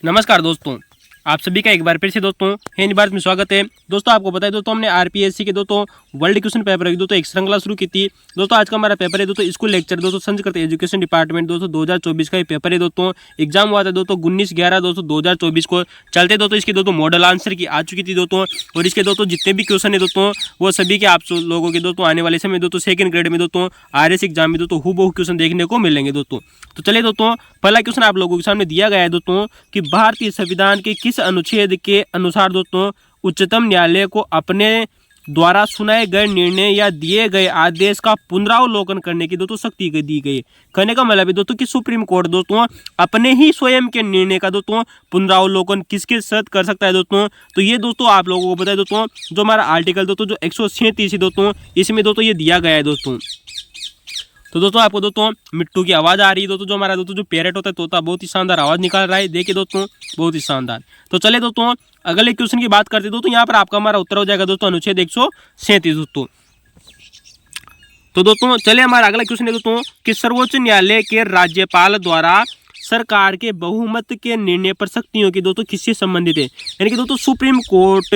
नमस्कार दोस्तों, आप सभी का एक बार फिर से दोस्तों हिंदी भारत में स्वागत है। दोस्तों आपको बताया दोस्तों हमने आरपीएससी के दोस्तों वर्ल्ड क्वेश्चन पेपर की दोस्तों एक श्रृंखला शुरू की थी। दोस्तों आज का हमारा पेपर है दोस्तों स्कूल लेक्चर दोस्तों संस्कृत एजुकेशन डिपार्टमेंट दोस्तों 2024 का ये पेपर है। दोस्तों एग्जाम हुआ था दोस्तों 19/11 दोस्तों 2024 को। चलते दोस्तों इसके दोस्तों मॉडल आंसर की आ चुकी थी दोस्तों, और इसके दोस्तों जितने भी क्वेश्चन है दोस्तों वो सभी के आप लोगों के दोस्तों आने वाले समय दोस्तों सेकंड ग्रेड में दोस्तों आरएस एग्जाम में दोस्तों हूबहू क्वेश्चन देखने को मिलेंगे दोस्तों। तो चलिए दोस्तों पहला क्वेश्चन आप लोगों के सामने दिया गया है दोस्तों कि भारतीय संविधान के किस अनुच्छेद के अनुसार दोस्तों उच्चतम न्यायालय को अपने द्वारा सुनाए गए निर्णय या दिए गए आदेश का पुनरावलोकन करने की दोस्तों शक्ति दी गई। कहने का मतलब है दोस्तों कि सुप्रीम कोर्ट दोस्तों अपने ही स्वयं के निर्णय का दोस्तों पुनरावलोकन किसके साथ कर सकता है दोस्तों। तो ये दोस्तों आप लोगों को बताए दोस्तों जो हमारा आर्टिकल दोस्तों जो 137 है दोस्तों इसमें दोस्तों ये दिया गया है दोस्तों। तो दोस्तों आपको दोस्तों मिट्टू की आवाज़ आ रही है दोस्तों, जो हमारा दोस्तों जो पैरेट होता है तोता बहुत ही शानदार आवाज़ निकाल रहा है, देखिए दोस्तों बहुत ही शानदार। तो चले दोस्तों अगले क्वेश्चन की बात करते हैं दोस्तों। यहाँ पर आपका हमारा उत्तर हो जाएगा दोस्तों अनुच्छेद 137 दोस्तों। तो दोस्तों चले हमारा अगला क्वेश्चन है दोस्तों कि सर्वोच्च न्यायालय के राज्यपाल द्वारा सरकार के बहुमत के निर्णय पर शक्तियों की दोस्तों किससे संबंधित है। यानी कि दोस्तों सुप्रीम कोर्ट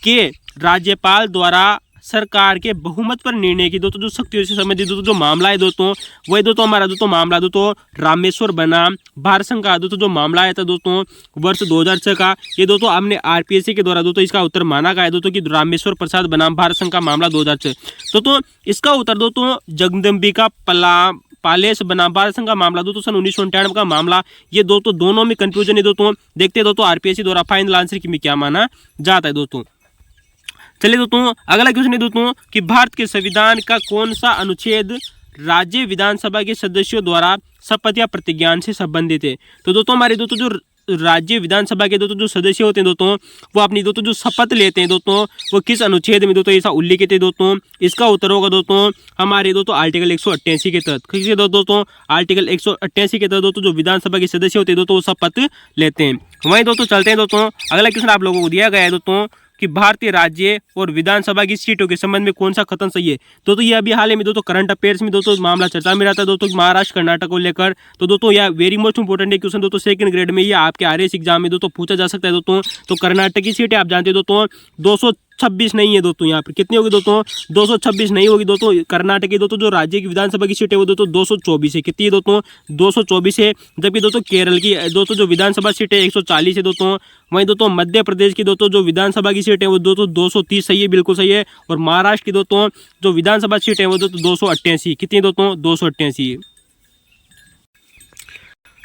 के राज्यपाल द्वारा सरकार के बहुमत पर निर्णय की दोस्तों जो शक्तियों से संबंधित दोस्तों जो मामला है दोस्तों वही दोस्तों हमारा दोस्तों मामला दोस्तों रामेश्वर बनाम भारत संघ का दोस्तों जो मामला आया था दोस्तों वर्ष 2006 का। ये दोस्तों हमने आरपीएससी के द्वारा दोस्तों इसका उत्तर माना गया है दोस्तों कि रामेश्वर प्रसाद बनाम भारत संघ का मामला 2006। दोस्तों इसका उत्तर दोस्तों जगदम्बिका पालेस बनाम भारत संघ का मामला दोस्तों सन 1998 का मामला। ये दोस्तों दोनों में कंफ्यूजन है दोस्तों, देखते हैं दोस्तों आरपीएससी द्वारा फाइनल आंसर की में क्या माना जाता है दोस्तों। चलिए दोस्तों अगला क्वेश्चन है दोस्तों कि भारत के संविधान का कौन सा अनुच्छेद राज्य विधानसभा के सदस्यों द्वारा शपथ या प्रतिज्ञान से संबंधित है। तो दोस्तों हमारे दोस्तों जो राज्य विधानसभा के दोस्तों जो सदस्य होते हैं दोस्तों वो अपनी दोस्तों जो शपथ लेते हैं दोस्तों वो किस अनुच्छेद में दोस्तों ऐसा उल्लिखित है दोस्तों। इसका उत्तर होगा दोस्तों हमारे दोस्तों आर्टिकल 188 के तहत। किसके दोस्तों आर्टिकल 188 के तहत दोस्तों जो विधानसभा के सदस्य होते हैं दोस्तों वो शपथ लेते हैं। वहीं दोस्तों चलते हैं दोस्तों अगला क्वेश्चन आप लोगों को दिया गया है दोस्तों कि भारतीय राज्य और विधानसभा की सीटों के संबंध में कौन सा कथन सही है। तो ये अभी हाल ही में दोस्तों करंट अफेयर्स में दोस्तों मामला चर्चा में रहता है दोस्तों महाराष्ट्र कर्नाटक को लेकर। तो दोस्तों यह वेरी मोस्ट इंपोर्टेंट क्वेश्चन दोस्तों सेकंड ग्रेड में ये आपके आरएस एग्जाम में दोस्तों पूछा जा सकता है दोस्तों। तो कर्नाटक की सीटें आप जानते हैं दोस्तों 226 नहीं है दोस्तों, यहाँ पर कितनी होगी दोस्तों 226 नहीं होगी दोस्तों। कर्नाटक की दोस्तों जो राज्य की विधानसभा की सीट है वो दोस्तों 224 है। कितनी है दोस्तों 224 है। जबकि दोस्तों केरल की दोस्तों जो विधानसभा सीट है 140 है दोस्तों। वहीं दोस्तों मध्य प्रदेश की दोस्तों जो विधानसभा की सीट है वो दोस्तों 230 सही है, बिल्कुल सही है। और महाराष्ट्र की दोस्तों जो विधानसभा सीट है वो दोस्तों 288। कितनी दोस्तों 288।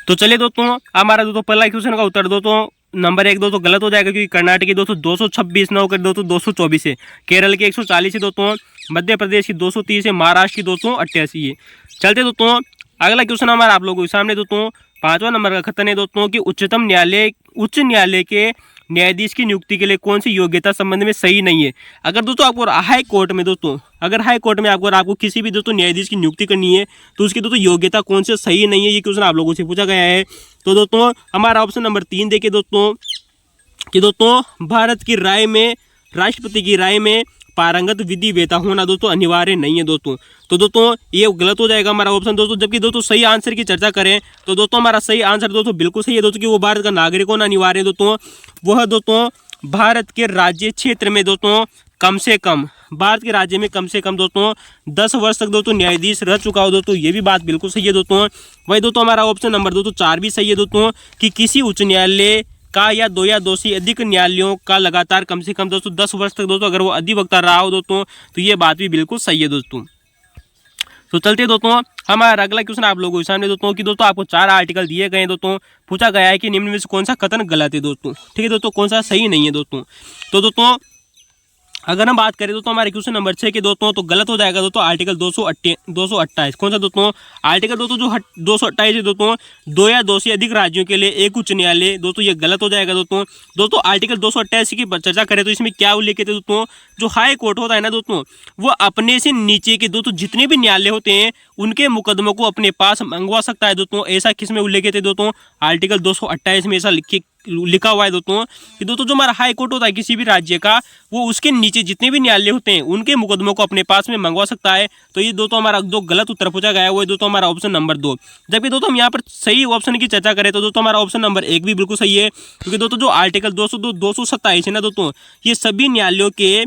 तो चलिए दोस्तों हमारा दोस्तों पहला क्वेश्चन का उत्तर दोस्तों नंबर 1 दोस्तों गलत हो जाएगा, क्योंकि कर्नाटक की दोस्तों 226 न होकर दोस्तों 224 है। केरल की 140 है दोस्तों, मध्य प्रदेश की 230 है, महाराष्ट्र की 288 है। चलते दोस्तों अगला क्वेश्चन हमारा आप लोगों के सामने दोस्तों 5वां नंबर का कथन है दोस्तों कि उच्च न्यायालय के न्यायाधीश की नियुक्ति के लिए कौन सी योग्यता संबंध में सही नहीं है। अगर दोस्तों आपको हाई कोर्ट में दोस्तों अगर हाई कोर्ट में आपको किसी भी दोस्तों न्यायाधीश की नियुक्ति करनी है तो उसकी दोस्तों योग्यता कौन से सही नहीं है, ये क्वेश्चन आप लोगों से पूछा गया है। तो दोस्तों हमारा ऑप्शन नंबर 3 देखिए दोस्तों कि दोस्तों भारत की राय में राष्ट्रपति की राय में पारंगत विधि वेता होना दोस्तों अनिवार्य नहीं है दोस्तों। तो दोस्तों ये गलत हो जाएगा हमारा ऑप्शन दोस्तों। जबकि दोस्तों सही आंसर की चर्चा करें तो दोस्तों हमारा सही आंसर दोस्तों बिल्कुल सही है दोस्तों कि वो भारत का नागरिक होना अनिवार्य है दोस्तों। वह दोस्तों भारत के राज्य क्षेत्र में दोस्तों कम से कम भारत के राज्य में कम से कम दोस्तों 10 वर्ष तक दोस्तों न्यायाधीश रह चुका हो दोस्तों, ये भी बात बिल्कुल सही है दोस्तों। वही दोस्तों हमारा ऑप्शन नंबर दोस्तों 4 भी सही है दोस्तों कि किसी उच्च न्यायालय का या 2 या 2 से अधिक न्यायालयों का लगातार कम से कम दोस्तों 10 वर्ष तक दोस्तों अगर वो अधिवक्ता रहा हो दोस्तों तो ये बात भी बिल्कुल सही है दोस्तों। तो चलते दोस्तों हमारा अगला क्वेश्चन आप लोगों के सामने दोस्तों कि दोस्तों आपको 4 आर्टिकल दिए गए हैं दोस्तों, पूछा गया है कि निम्न में से कौन सा कथन गलत है दोस्तों। ठीक है दोस्तों, कौन सा सही नहीं है दोस्तों। तो दोस्तों अगर हम बात करें दोस्तों हमारे क्वेश्चन नंबर 6 के दोस्तों तो गलत हो जाएगा दोस्तों आर्टिकल 228। कौन सा दोस्तों आर्टिकल दोस्तों जो 228 है दोस्तों 2 या 2 से अधिक राज्यों के लिए एक उच्च न्यायालय दोस्तों, ये गलत हो जाएगा दोस्तों। दोस्तों आर्टिकल 228 की चर्चा करें तो इसमें क्या उल्लेखित है दोस्तों, जो हाई कोर्ट होता है ना दोस्तों वो अपने से नीचे के दोस्तों जितने भी न्यायालय होते हैं उनके मुकदमों को अपने पास मंगवा सकता है दोस्तों। ऐसा किसमें उल्लेखित है दोस्तों आर्टिकल 228 में ऐसा लिखा हुआ है दोस्तों कि दोस्तों जो हमारा हाई कोर्ट होता है किसी भी राज्य का, वो उसके नीचे जितने भी न्यायालय होते हैं उनके मुकदमों को अपने पास में मंगवा सकता है। तो ये दोस्तों हमारा जो गलत उत्तर पूछा गया है वो दोस्तों हमारा ऑप्शन नंबर 2। जबकि दोस्तों हम यहाँ पर सही ऑप्शन की चर्चा करें तो दोस्तों हमारा ऑप्शन नंबर 1 भी बिल्कुल सही है, क्योंकि दोस्तों जो आर्टिकल 202 227 है ना दोस्तों, ये सभी न्यायालयों के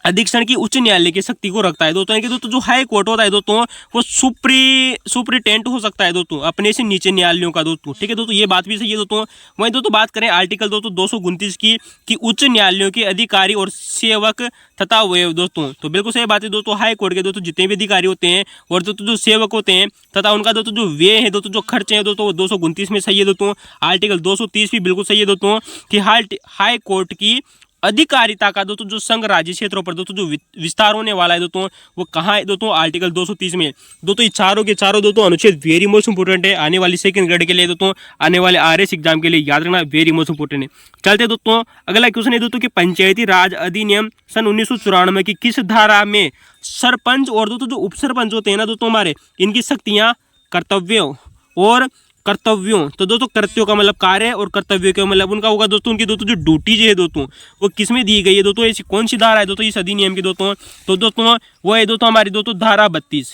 अधीक्षण की उच्च न्यायालय की शक्ति को रखता है दोस्तों। कि दोस्तों जो हाई कोर्ट होता है दोस्तों वो सुप्रीटेंट हो सकता है दोस्तों अपने से नीचे न्यायालयों का दोस्तों। ठीक है दोस्तों, ये बात भी सही है दोस्तों। वहीं दोस्तों बात करें आर्टिकल दोस्तों 229 की कि उच्च न्यायालयों के अधिकारी और सेवक तथा वे दोस्तों, तो बिल्कुल सही बात है दोस्तों। हाई कोर्ट के दोस्तों जितने भी अधिकारी होते हैं और दोस्तों जो सेवक होते हैं तथा उनका दोस्तों जो व्यय है दोस्तों, जो खर्चे हैं दोस्तों, वो 229 में सही है दोस्तों। आर्टिकल 230 भी बिल्कुल सही है दोस्तों कि हाई कोर्ट की अधिकारिता का दोस्तों जो संघ राज्य क्षेत्रों पर दोस्तों जो विस्तार होने वाला है दोस्तों, वो कहाँ है दोस्तों, आर्टिकल 230 में। दोस्तों ये चारों के चारों दोस्तों अनुच्छेद वेरी मोस्ट इंपोर्टेंट है आने वाली सेकंड ग्रेड के लिए दोस्तों, आने वाले आरएस एग्जाम के लिए याद रखना वेरी मोस्ट इंपोर्टेंट है। चलते दोस्तों अगला क्वेश्चन है दोस्तों कि पंचायती राज अधिनियम सन 1994 की किस धारा में सरपंच और दोस्तों जो उप सरपंच होते हैं ना दोस्तों हमारे, इनकी शक्तियां कर्तव्यों और कर्तव्यों, तो दोस्तों कर्तव्यों का मतलब कार्य और कर्तव्यों का मतलब उनका होगा दोस्तों, उनकी दोस्तों जो ड्यूटी है दोस्तों वो किस में दी गई है दोस्तों, ऐसी कौन सी धारा है दोस्तों इस अधिनियम की दोस्तों, तो दोस्तों वो है दोस्तों हमारी दोस्तों धारा 32।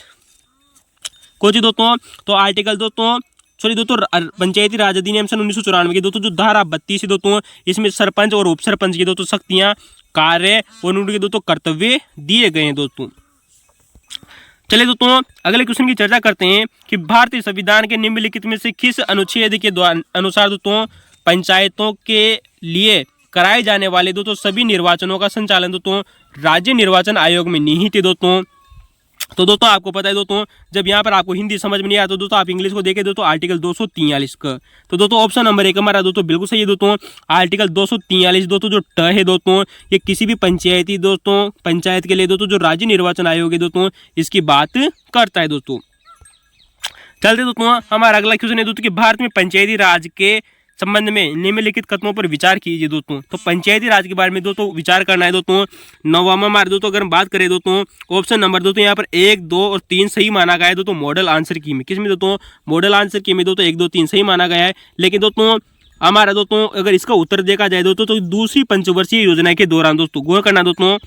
कौन सी दोस्तों, तो आर्टिकल दोस्तों सॉरी दोस्तों पंचायती राज अधिनियम सन 1994 की दोस्तों जो धारा 32 है दोस्तों, इसमें सरपंच और उप सरपंच की दोस्तों शक्तियां, कार्य और उनके दोस्तों कर्तव्य दिए गए हैं दोस्तों। चलिए दोस्तों अगले क्वेश्चन की चर्चा करते हैं कि भारतीय संविधान के निम्नलिखित में से किस अनुच्छेद के अनुसार दोस्तों पंचायतों के लिए कराए जाने वाले दोस्तों सभी निर्वाचनों का संचालन दोस्तों राज्य निर्वाचन आयोग में निहित है दोस्तों। तो दोस्तों आपको पता है दोस्तों जब यहाँ पर आपको हिंदी समझ में नहीं आया तो दोस्तों आप इंग्लिश को देखें दोस्तों आर्टिकल 243 का। तो दोस्तों ऑप्शन नंबर 1 हमारा दोस्तों बिल्कुल सही है दोस्तों, आर्टिकल 243 दोस्तों जो ट है दोस्तों, ये किसी भी पंचायती दोस्तों पंचायत के लिए दोस्तों जो राज्य निर्वाचन आयोग है दोस्तों इसकी बात करता है दोस्तों। चलते दोस्तों हमारा अगला क्वेश्चन है दोस्तों कि भारत में पंचायती राज के संबंध में निम्नलिखित कदमों पर विचार कीजिए दोस्तों। तो पंचायती राज के बारे में दोस्तों विचार करना है दोस्तों। नौवां हमारे दोस्तों अगर हम बात करें दोस्तों ऑप्शन नंबर दोस्तों यहाँ पर 1, 2 और 3 सही माना गया है दोस्तों मॉडल आंसर की में। किसमें दोस्तों, मॉडल आंसर की में दोस्तों 1, 2, 3 सही माना गया है। लेकिन दोस्तों हमारा दोस्तों अगर इसका उत्तर देखा जाए दोस्तों तो दूसरी पंचवर्षीय योजना के दौरान दोस्तों गौर करना दोस्तों,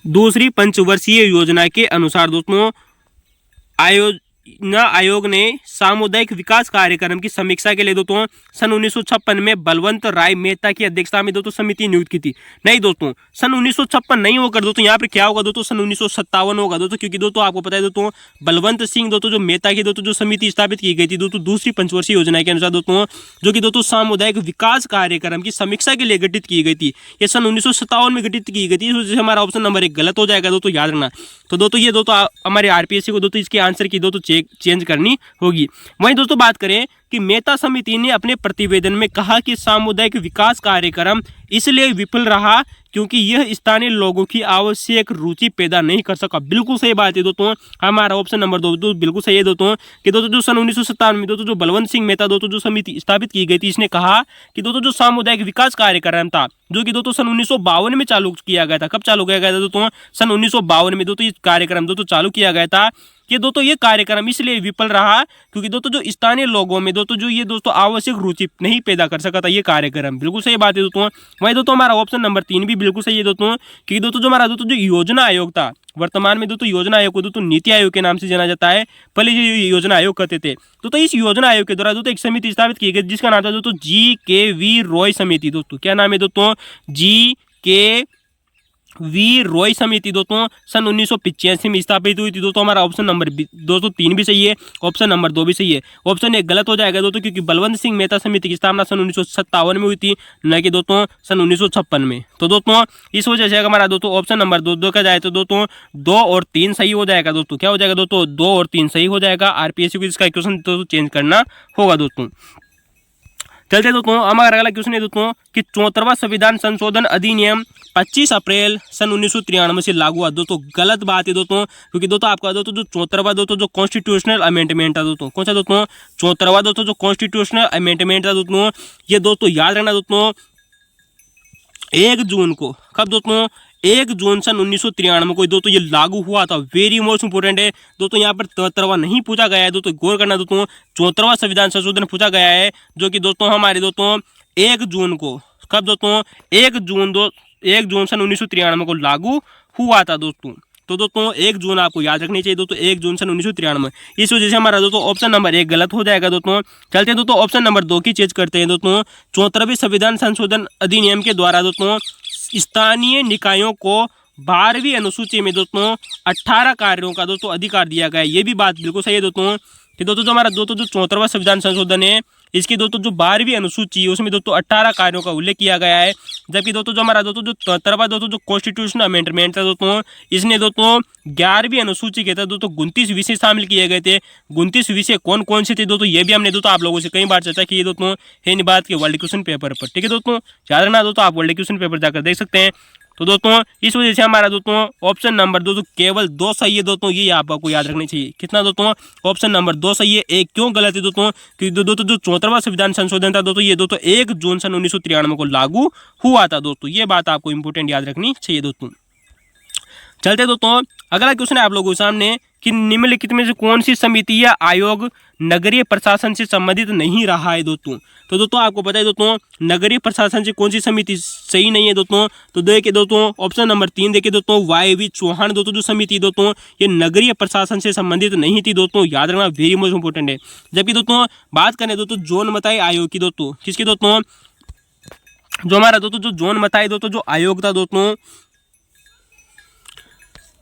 दूसरी पंचवर्षीय योजना के अनुसार दोस्तों आयोग ने सामुदायिक विकास कार्यक्रम की समीक्षा के लिए दोस्तों सन 1956 में बलवंत राय मेहता की अध्यक्षता में दोस्तों समिति नियुक्त की थी। नहीं दोस्तों सन 1956 नहीं होकर दोस्तों यहाँ पे क्या होगा दोस्तों सन 1957 होगा दोस्तों, क्योंकि दोस्तों आपको पता है दोस्तों बलवंत सिंह दोस्तों जो मेहता की दोस्तों जो समिति स्थापित की गई थी दोस्तों दूसरी पंचवर्षीय योजना के अनुसार दोस्तों, जो कि दोस्तों सामुदायिक विकास कार्यक्रम की समीक्षा के लिए गठित की गई थी। ये सन 1957 में गठित की गई थी, इस वजह से हमारा ऑप्शन नंबर 1 गलत हो जाएगा दोस्तों, याद रखना। तो दोस्तों ये दोस्तों हमारे आरपीएससी को दोस्तों इसके आंसर की दोस्तों चेंज करनी होगी। वहीं दोस्तों बात करें कि मेहता समिति ने अपने प्रतिवेदन में कहा कि सामुदायिक विकास कार्यक्रम इसलिए विफल रहा क्योंकि यह स्थानीय लोगों की आवश्यक रुचि पैदा नहीं कर सका। बिल्कुल सही बात है दोस्तों, हमारा ऑप्शन नंबर 2 बिल्कुल सही है दोस्तों कि दोस्तों जो सन 1957 में दोस्तों जो बलवंत सिंह मेहता दोस्तों जो समिति स्थापित की गई थी, इसने कहा कि दोस्तों जो सामुदायिक विकास कार्यक्रम था जो कि दोस्तों सन 1952 में चालू किया गया था। कब चालू किया गया था दोस्तों, सन 1952 में दोस्तों ये कार्यक्रम दोस्तों चालू किया गया था कि दोस्तों ये कार्यक्रम इसलिए विफल रहा क्योंकि दोस्तों जो स्थानीय लोगों में दोस्तों जो ये दोस्तों आवश्यक रुचि नहीं पैदा कर सका था ये कार्यक्रम। बिल्कुल सही बात है दोस्तों। वही दोस्तों हमारा ऑप्शन नंबर 3 भी बिल्कुल सही है दोस्तों कि दोस्तों जो हमारा दोस्तों जो योजना आयोग था, वर्तमान में दोस्तों योजना आयोग को दोस्तों नीति आयोग के नाम से जाना जाता है, पहले ये योजना आयोग कहते थे। तो इस योजना आयोग के द्वारा दोस्तों एक समिति स्थापित की गई जिसका नाम था दोस्तों GKV रॉय समिति। दोस्तों क्या नाम है दोस्तों, GKV रॉय समिति दोस्तों सन 1985 में स्थापित हुई थी दोस्तों। हमारा ऑप्शन नंबर दोस्तों 3 भी सही है, ऑप्शन नंबर 2 भी सही है। ऑप्शन 1 गलत हो जाएगा दोस्तों क्योंकि बलवंत सिंह मेहता समिति की स्थापना सन 1957 में हुई थी, न कि दोस्तों सन 1956 में। तो दोस्तों इस वजह से हमारा दोस्तों ऑप्शन नंबर 2 देखा जाए तो दोस्तों 2 और 3 सही हो जाएगा दोस्तों। क्या हो जाएगा दोस्तों, 2 और 3 सही हो जाएगा। आरपीएससी को इसका क्वेश्चन दोस्तों चेंज करना होगा दोस्तों। चलते दोस्तों हमारा अगला क्वेश्चन है दोस्तों कि 74वां संविधान संशोधन अधिनियम 25 अप्रैल सन 1993 से लागू हुआ। दोस्तों गलत बात है दोस्तों, क्योंकि दोस्तों आपका दोस्तों जो 74वां दोस्तों जो कॉन्स्टिट्यूशनल अमेंडमेंट था दोस्तों, कौन सा दोस्तों, 74वां दोस्तों जो कॉन्स्टिट्यूशनल अमेंडमेंट था दोस्तों, ये दोस्तों याद रखना दोस्तों 1 जून को, कब दोस्तों 1 जून सन 1993 को दोस्तों ये लागू हुआ था। वेरी मोस्ट इंपोर्टेंट है दोस्तों, यहाँ पर 73वां नहीं पूछा गया है दोस्तों, गौर करना दोस्तों। 74वां संविधान संशोधन पूछा गया है, जो कि दोस्तों हमारे दोस्तों 1 जून को, कब दोस्तों 1 जून सन 1993 को लागू हुआ था दोस्तों। तो दोस्तों 1 जून आपको याद रखनी चाहिए दोस्तों, 1 जून सन 1993। इस वजह से हमारा दोस्तों ऑप्शन नंबर 1 गलत हो जाएगा दोस्तों। चलते हैं दोस्तों ऑप्शन नंबर 2 की चेंज करते हैं दोस्तों। 74वें संविधान संशोधन अधिनियम के द्वारा दोस्तों स्थानीय निकायों को 12वीं अनुसूची में दोस्तों 18 कार्यों का दोस्तों अधिकार दिया गया है। ये भी बात बिल्कुल सही है दोस्तों कि दोस्तों जो हमारा दोस्तों जो 74वां संविधान संशोधन है, इसकी दोस्तों जो 12वीं अनुसूची है उसमें दोस्तों 18 कार्यों का उल्लेख किया गया है। जबकि दोस्तों जो हमारा दोस्तों जो 73वां दोस्तों जो कॉन्स्टिट्यूशनल अमेंडमेंट था दोस्तों, इसने दोस्तों 11वीं अनुसूची के तहत दोस्तों 29 विषय शामिल किए गए थे। 29 विषय कौन कौन से थे दोस्तों, ये भी हमने दोस्तों आप लोगों से कई बार चर्चा की है दोस्तों, है इन बात के वर्ल्ड क्वेश्चन पेपर पर। ठीक है दोस्तों, याद रखना दोस्तों, आप वर्ल्ड क्वेश्चन पेपर जाकर देख सकते हैं। तो दोस्तों इस वजह से हमारा दोस्तों ऑप्शन नंबर 2 केवल 2 सही है दोस्तों, ये आपको याद रखनी चाहिए। कितना दोस्तों, ऑप्शन नंबर 2 सही है। 1 क्यों गलत है दोस्तों, क्योंकि दोस्तों जो 74वां संविधान संशोधन था दोस्तों, ये दोस्तों 1 जून सन 1993 को लागू हुआ था दोस्तों, ये बात आपको इंपोर्टेंट याद रखनी चाहिए दोस्तों। चलते दोस्तों अगला क्वेश्चन है आप लोगों के सामने कि निम्नलिखित में से कौन सी समिति या आयोग नगरीय प्रशासन से संबंधित नहीं रहा है दोस्तों। तो दोस्तों आपको पता है दोस्तों नगरीय प्रशासन से कौन सी समिति सही नहीं है दोस्तों। तो देखिए दोस्तों ऑप्शन नंबर 3 देखिए दोस्तों, YV चौहान दोस्तों जो समिति दोस्तों ये नगरीय प्रशासन से संबंधित नहीं थी दोस्तों, याद रखना वेरी मोस्ट इंपोर्टेंट है। जबकि दोस्तों बात करें दोस्तों जोन मताई आयोग की दोस्तों, किसकी दोस्तों, जो हमारा दोस्तों जो जोन मताई दोस्तों जो आयोग था दोस्तों,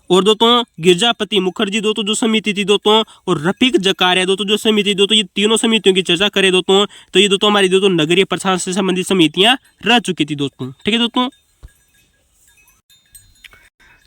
और दोस्तों गिरजापति मुखर्जी दोस्तों जो समिति थी दोस्तों, और रफीक जकारिया दोस्तों जो समिति दोस्तों, ये तीनों समितियों की चर्चा करें दोस्तों तो ये दोस्तों हमारी दोस्तों नगरीय प्रशासन से संबंधित समितियां रह चुकी थी दोस्तों। ठीक है दोस्तों,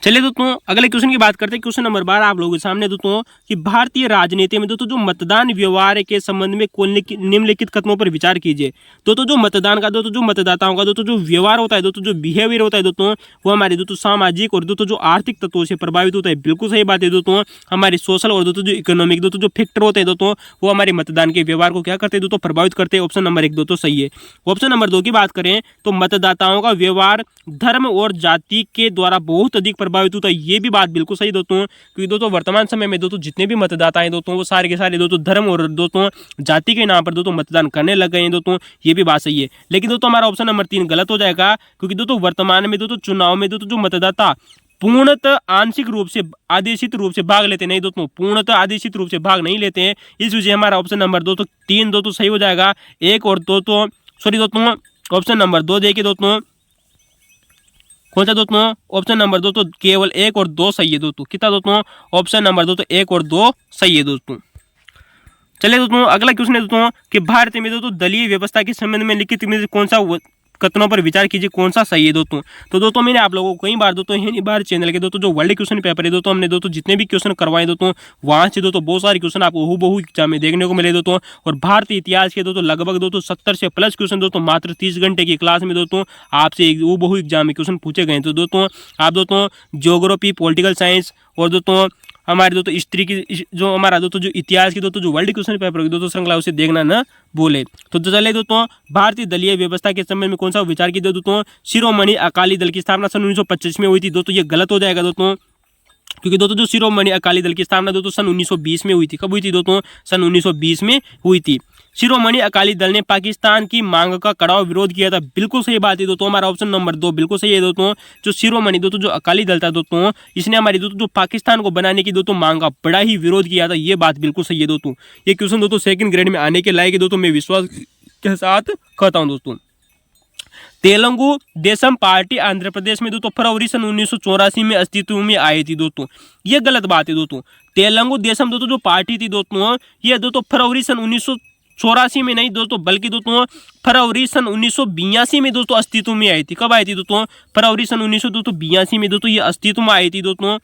चलिए दोस्तों अगले क्वेश्चन की बात करते हैं। क्वेश्चन नंबर 12 आप लोगों के सामने दोस्तों कि भारतीय राजनीति में दोस्तों जो मतदान व्यवहार के संबंध में निम्नलिखित कथनों पर विचार कीजिए। दोस्तों जो मतदान का दोस्तों जो मतदाताओं का दोस्तों जो व्यवहार होता है दोस्तों, जो बिहेवियर होता है दोस्तों, वो हमारे दोस्तों सामाजिक और दोस्तों जो आर्थिक तत्वों से प्रभावित होता है। बिल्कुल सही बात है दोस्तों, हमारे सोशल और दोस्तों जो इकोनॉमिक दोस्तों जो फैक्टर होते हैं दोस्तों, वो हमारे मतदान के व्यवहार को क्या करते हैं दोस्तों, प्रभावित करते हैं। ऑप्शन नंबर 1 दोस्तों सही है। ऑप्शन नंबर 2 की बात करें तो मतदाताओं का व्यवहार धर्म और जाति के द्वारा बहुत अधिक प्रभावित होता है। ये भी बात बिल्कुल सही दोस्तों, क्योंकि दोस्तों वर्तमान समय में दोस्तों जितने भी मतदाता हैं दोस्तों, वो सारे के सारे दोस्तों धर्म और दोस्तों जाति के नाम पर दोस्तों मतदान करने लग गए हैं दोस्तों, ये भी बात सही है। लेकिन दोस्तों हमारा ऑप्शन नंबर 3 गलत हो जाएगा, क्योंकि दोस्तों वर्तमान में दोस्तों चुनाव में दोस्तों जो मतदाता पूर्णतः आंशिक रूप से आदेशित रूप से भाग लेते नहीं दोस्तों, पूर्णतः आदेशित रूप से भाग नहीं लेते हैं। इस वजह हमारा ऑप्शन नंबर 3 दोस्तों सही हो जाएगा। 1 और 2 तो सॉरी दोस्तों ऑप्शन नंबर 2 देखिए दोस्तों, कौन सा दोस्तों, ऑप्शन नंबर 2 तो केवल 1 और 2 सही है दोस्तों। कितना दोस्तों, ऑप्शन नंबर 2 तो 1 और 2 सही है दोस्तों। चलिए दोस्तों अगला क्वेश्चन है दोस्तों कि भारत में दोस्तों दलीय व्यवस्था के संबंध में लिखित में कौन सा कथनों पर विचार कीजिए, कौन सा सही है दोस्तों। तो दोस्तों मैंने आप लोगों को कई बार दोस्तों हिंदी बार चैनल के दोस्तों जो वर्ल्ड क्वेश्चन पेपर है दोस्तों, हमने दोस्तों जितने भी क्वेश्चन करवाए दोस्तों, वहां से दोस्तों बहुत सारे क्वेश्चन आपको हूबहू एग्जाम में देखने को मिले दोस्तों। और भारतीय इतिहास के दोस्तों लगभग दोस्तों 70 से प्लस क्वेश्चन दोस्तों मात्र 30 घंटे की क्लास में दोस्तों आपसे हूबहू एग्जाम में क्वेश्चन पूछे गए। तो दोस्तों आप दोस्तों ज्योग्राफी, पॉलिटिकल साइंस और दोस्तों हमारे दोस्तों हिस्ट्री की जो हमारा दोस्तों जो इतिहास की दोस्तों जो वर्ल्ड क्वेश्चन पेपर की दोस्तों श्रृंखला उसे देखना न बोले। तो चलिए दोस्तों भारतीय दलीय व्यवस्था के संबंध में कौन सा विचार किया दोस्तों, शिरोमणि अकाली दल की स्थापना सन 1925 में हुई थी दोस्तों, ये गलत हो जाएगा दोस्तों, क्योंकि दोस्तों जो शिरोमणि अकाली दल की स्थापना दोस्तों सन 1920 में हुई थी। कब हुई थी दोस्तों, सन 1920 में हुई थी। शिरोमणि अकाली दल ने पाकिस्तान की मांग का कड़ा विरोध किया था। बिल्कुल सही बात है दोस्तों, हमारा ऑप्शन नंबर 2 बिल्कुल सही है दोस्तों। जो शिरोमणि दोस्तों जो अकाली दल था दोस्तों, इसने हमारी दोस्तों जो पाकिस्तान को बनाने की दोस्तों मांग का बड़ा ही विरोध किया था। ये बात बिल्कुल सही है दोस्तों। ये क्वेश्चन दोस्तों सेकंड ग्रेड में आने के लायक है दोस्तों, मैं विश्वास के साथ कहता हूँ दोस्तों। तेलुगु देशम पार्टी आंध्र प्रदेश में दोस्तों फरवरी सन 1984 में अस्तित्व में आई थी दोस्तों, ये गलत बात है दोस्तों। तेलुगु देशम दोस्तों जो पार्टी थी दोस्तों, ये दोस्तों फरवरी सन 1984 में नहीं दोस्तों, बल्कि दोस्तों फरवरी सन 1982 में दोस्तों अस्तित्व में आई थी। कब आई थी दोस्तों, फरवरी सन 1982 में दोस्तों ये अस्तित्व में आई थी दोस्तों।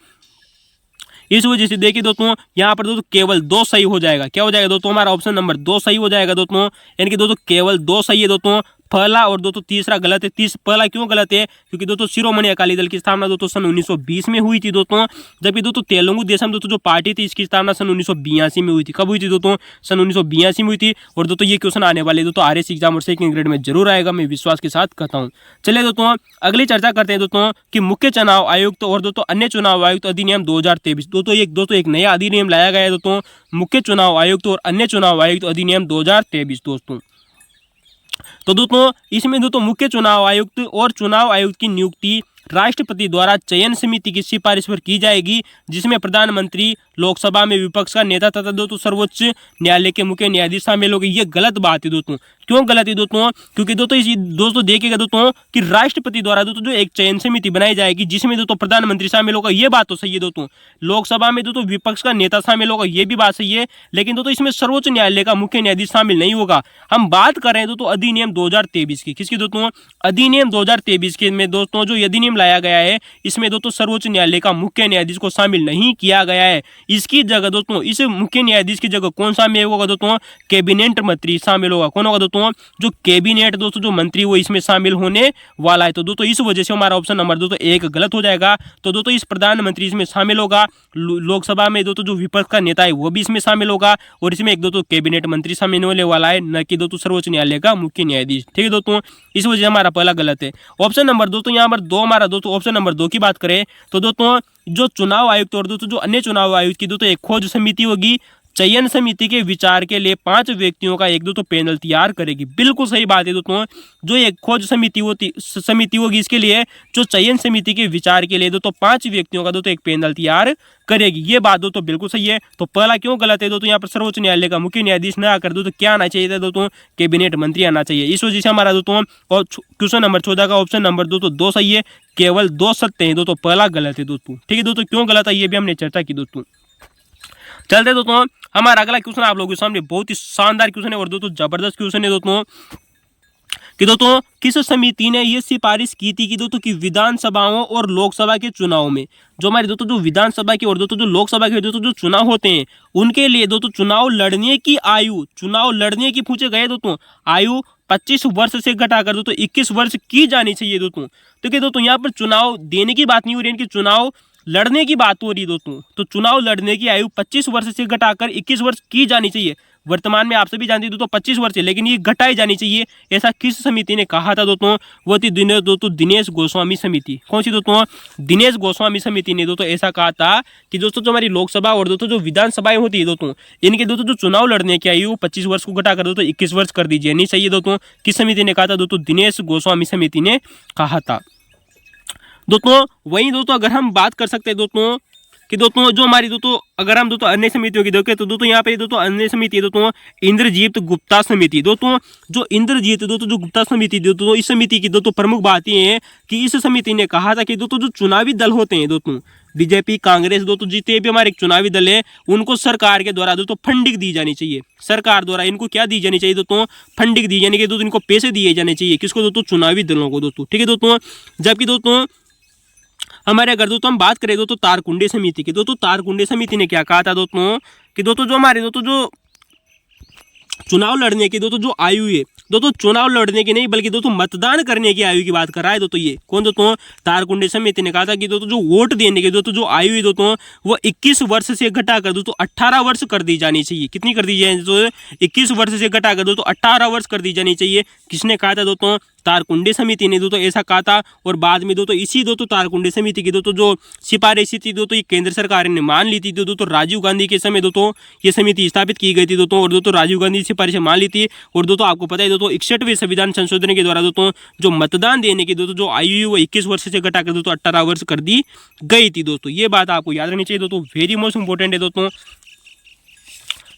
इस वजह से देखिए दोस्तों यहाँ पर दोस्तों केवल 2 सही हो जाएगा। क्या हो जाएगा दोस्तों, हमारा ऑप्शन नंबर 2 सही हो जाएगा दोस्तों, यानी कि दोस्तों केवल 2 सही है दोस्तों। पहला और दोस्तों तीसरा गलत है। पहला क्यों गलत है? क्योंकि दोस्तों शिरोमणि अकाली दल की स्थापना दोस्तों सन 1920 में हुई थी दोस्तों, जबकि दोस्तों तेलुगु देशम दोस्तों जो पार्टी थी इसकी स्थापना सन 1982 में हुई थी। कब हुई थी दोस्तों? सन 1982 में हुई थी। और दोस्तों ये क्वेश्चन आने वाले दोस्तों RS एग्जाम और सेकंड ग्रेड में जरूर आएगा, मैं विश्वास के साथ कहता हूँ। चलिए दोस्तों अगली चर्चा करते हैं दोस्तों कि मुख्य चुनाव आयुक्त और दोस्तों अन्य चुनाव आयुक्त अधिनियम 2023। दोस्तों एक नया अधिनियम लाया गया है दोस्तों, मुख्य चुनाव आयुक्त और अन्य चुनाव आयुक्त अधिनियम 2023 दोस्तों। तो दोस्तों इसमें दोस्तों मुख्य चुनाव आयुक्त और चुनाव आयुक्त की नियुक्ति राष्ट्रपति द्वारा चयन समिति की सिफारिश पर की जाएगी, जिसमें प्रधानमंत्री, लोकसभा में विपक्ष का नेता तथा दोस्तों सर्वोच्च न्यायालय के मुख्य न्यायाधीश शामिल होंगे। ये गलत बात है दोस्तों। क्यों गलत है दोस्तों? क्योंकि दोस्तों देखिएगा दोस्तों कि राष्ट्रपति द्वारा दोस्तों जो एक चयन समिति बनाई जाएगी जिसमें दोस्तों प्रधानमंत्री शामिल होगा, ये बात तो सही है दोस्तों। लोकसभा में दोस्तों विपक्ष का नेता शामिल होगा, ये भी बात सही है, लेकिन दोस्तों इसमें सर्वोच्च न्यायालय का मुख्य न्यायाधीश शामिल नहीं होगा। हम बात कर रहे हैं दोस्तों अधिनियम 2023 की। किसकी दोस्तों? अधिनियम 2023 के में दोस्तों जो अधिनियम लाया गया है इसमें दोस्तों सर्वोच्च न्यायालय का मुख्य न्यायाधीश को शामिल नहीं किया गया है। इसकी जगह दोस्तों इस मुख्य न्यायाधीश की जगह कौन शामिल होगा दोस्तों? कैबिनेट मंत्री शामिल होगा। कौन होगा दोस्तों? जो कैबिनेट दोस्तों जो मंत्री वो इसमें शामिल होने वाला है। तो दोस्तों इस वजह से हमारा ऑप्शन नंबर दोस्तों 1 गलत हो जाएगा। तो दोस्तों इस प्रधानमंत्री इसमें शामिल होगा, लोकसभा में दोस्तों जो विपक्ष का नेता है वो भी इसमें शामिल होगा, और इसमें एक दोस्तों कैबिनेट मंत्री शामिल होने वाला है, न कि दोस्तों सर्वोच्च न्यायालय का मुख्य न्यायाधीश। ठीक है दोस्तों, इस वजह से हमारा पहला गलत है। ऑप्शन नंबर दोस्तों यहाँ पर 2 हमारा दोस्तों ऑप्शन नंबर 2 की बात करें तो दोस्तों जो चुनाव आयुक्त और दोस्तों जो अन्य चुनाव आयुक्त की दोस्तों एक खोज समिति होगी, चयन समिति के विचार के लिए 5 व्यक्तियों का एक दोस्तों पैनल तैयार करेगी। बिल्कुल सही बात है दोस्तों। जो एक खोज समिति होगी इसके लिए जो चयन समिति के विचार के लिए दोस्तों 5 व्यक्तियों का दोस्तों एक पैनल तैयार करेगी। ये बात दोस्तों बिल्कुल सही है। तो पहला क्यों गलत है दोस्तों? यहाँ पर सर्वोच्च न्यायालय का मुख्य न्यायाधीश न आकर दोस्तों क्या आना चाहिए था दोस्तों? कैबिनेट मंत्री आना चाहिए। इस वजह से हमारा दोस्तों और क्वेश्चन नंबर 14 का ऑप्शन नंबर दोस्तों 2 सही है, केवल 2 सत्य है दोस्तों, पहला गलत है दोस्तों। ठीक है दोस्तों, क्यों गलत है ये भी हमने चर्चा की दोस्तों। चलते दोस्तों हमारा अगला क्वेश्चन आप लोगों के सामने बहुत ही शानदार क्वेश्चन है और दोस्तों जबरदस्त क्वेश्चन है दोस्तों कि दोस्तों किस समिति ने ये सिफारिश की थी कि दोस्तों कि विधानसभाओं और लोकसभा के चुनाव में जो हमारे दोस्तों जो विधानसभा के और दोस्तों जो लोकसभा के दोस्तों जो चुनाव होते हैं उनके लिए दोस्तों चुनाव लड़ने की पूछे गए दोस्तों आयु 25 वर्ष से घटाकर दोस्तों 21 वर्ष की जानी चाहिए दोस्तों। तो क्या दोस्तों यहाँ पर चुनाव देने की बात नहीं हो रही है, इनकी चुनाव लड़ने की बात हो रही है दोस्तों। तो चुनाव लड़ने की आयु 25 वर्ष से घटाकर 21 वर्ष की जानी चाहिए। वर्तमान में आप सभी जानते हैं दोस्तों 25 वर्ष है, लेकिन ये घटाई जानी चाहिए। ऐसा किस समिति ने कहा था दोस्तों? वो थी दोस्तों दिनेश गोस्वामी समिति। कौन सी दोस्तों? दिनेश गोस्वामी समिति ने दोस्तों ऐसा कहा था कि दोस्तों जो हमारी लोकसभा और दोस्तों जो विधानसभाएं होती है दोस्तों इनके दोस्तों जो चुनाव लड़ने की आयु 25 वर्ष को घटाकर दोस्तों 21 वर्ष कर दीजिए। नहीं चाहिए दोस्तों। किस समिति ने कहा था दोस्तों? दिनेश गोस्वामी समिति ने कहा था दोस्तों। वहीं दोस्तों अगर हम बात कर सकते हैं दोस्तों कि दोस्तों जो हमारी दोस्तों अगर हम दोस्तों अन्य समितियों की देखें तो दोस्तों यहाँ पे दोस्तों अन्य समिति है दोस्तों इंद्रजीत गुप्ता समिति। दोस्तों जो इंद्रजीत दोस्तों जो गुप्ता समिति दोस्तों इस समिति की दोस्तों प्रमुख बात ये है कि इस समिति ने कहा था कि दोस्तों जो चुनावी दल होते हैं दोस्तों बीजेपी, कांग्रेस दोस्तों जितने भी हमारे चुनावी दल है उनको सरकार के द्वारा दोस्तों फंडिंग दी जानी चाहिए। सरकार द्वारा इनको क्या दी जानी चाहिए दोस्तों? फंडिंग दी जानी चाहिए दोस्तों। इनको पैसे दिए जाने चाहिए। किसको दोस्तों? चुनावी दलों को दोस्तों। ठीक है दोस्तों। जबकि दोस्तों हमारे अगर दोस्तों हम बात करें दोस्तों तारकुंडे समिति की, दोस्तों तारकुंडे समिति ने क्या कहा था दोस्तों कि दोस्तों जो हमारे दोस्तों जो चुनाव लड़ने की दोस्तों जो आयु है दोस्तों चुनाव लड़ने की नहीं बल्कि दोस्तों मतदान करने की आयु की बात कर रहा है दोस्तों। ये कौन दोस्तों? तारकुंडे समिति ने कहा था कि दोस्तों जो वोट देने की दोस्तों जो आयु है दोस्तों वो 21 वर्ष से घटाकर दोस्तों 18 वर्ष कर दी जानी चाहिए। कितनी कर दी जाए दोस्तों? 21 वर्ष से घटाकर दोस्तों 18 वर्ष कर दी जानी चाहिए। किसने कहा था दोस्तों? तारकुंडे समिति ने दोस्तों ऐसा कहा था। और बाद में दोस्तों इसी दोस्तों तारकुंडे समिति की दोस्तों जो सिफारिश थी दोस्तों ये केंद्र सरकार ने मान ली थी। दोस्तों राजीव गांधी के समय दोस्तों ये समिति स्थापित की गई थी दोस्तों और दोस्तों राजीव गांधी सिफारिश मान ली थी। और दोस्तों आपको पता है दोस्तों 61वें संविधान संशोधन के द्वारा दोस्तों जो मतदान देने की दोस्तों जो आयु वो 21 वर्ष से घटाकर दोस्तों 18 वर्ष कर दी गई थी दोस्तों। ये बात आपको याद रखनी चाहिए दोस्तों, वेरी मोस्ट इंपॉर्टेंट है दोस्तों।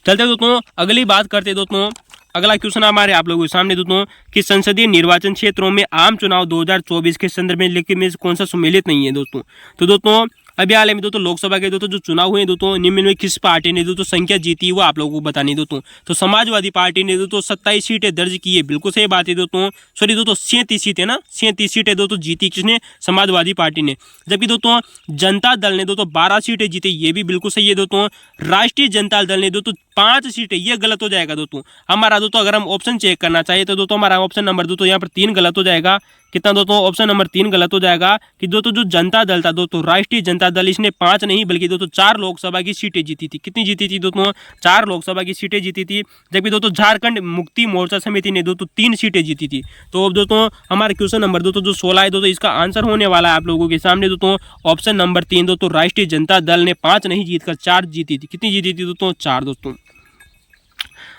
चलते दोस्तों अगली बात करते दोस्तों। अगला क्वेश्चन हमारे आप लोगों के सामने दोस्तों कि संसदीय निर्वाचन क्षेत्रों में आम चुनाव 2024 के संदर्भ में लिखित में कौन सा सम्मिलित नहीं है दोस्तों। तो दोस्तों अभी हाल ही में दोस्तों लोकसभा के दोस्तों जो चुनाव हुए दोस्तों, निम्न में किस पार्टी ने दोस्तों संख्या जीती वो आप लोगों को बतानी दोस्तों। तो समाजवादी पार्टी ने दोस्तों 27 सीटें दर्ज की है, बिल्कुल सही बात है दोस्तों। सॉरी दोस्तों 37 सीटें ना, 37 सीटें दोस्तों जीती किसने, समाजवादी पार्टी ने। जबकि दोस्तों जनता दल ने दोस्तों 12 सीटें जीती, ये भी बिल्कुल सही है दोस्तों। राष्ट्रीय जनता दल ने दोस्तों 5 सीटें, ये गलत हो जाएगा दोस्तों हमारा दोस्तों। अगर हम ऑप्शन चेक करना चाहिए तो दोस्तों हमारा ऑप्शन नंबर दोस्तों यहाँ पर 3 गलत हो जाएगा। कितना दोस्तों, ऑप्शन नंबर 3 गलत हो जाएगा कि दोस्तों जो जनता दल था दोस्तों, राष्ट्रीय जनता दल, इसने 5 नहीं बल्कि दोस्तों 4 लोकसभा की सीटें जीती थी। कितनी जीती थी दोस्तों, 4 लोकसभा की सीटें जीती थी। जबकि दोस्तों झारखंड मुक्ति मोर्चा समिति ने दोस्तों 3 सीटें जीती थी। तो अब दोस्तों हमारा क्वेश्चन नंबर दोस्तों जो 16 है दोस्तों, इसका आंसर होने वाला है आप लोगों के सामने दोस्तों ऑप्शन नंबर 3 दोस्तों। राष्ट्रीय जनता दल ने 5 नहीं जीतकर 4 जीती थी। कितनी जीती थी दोस्तों, 4 दोस्तों।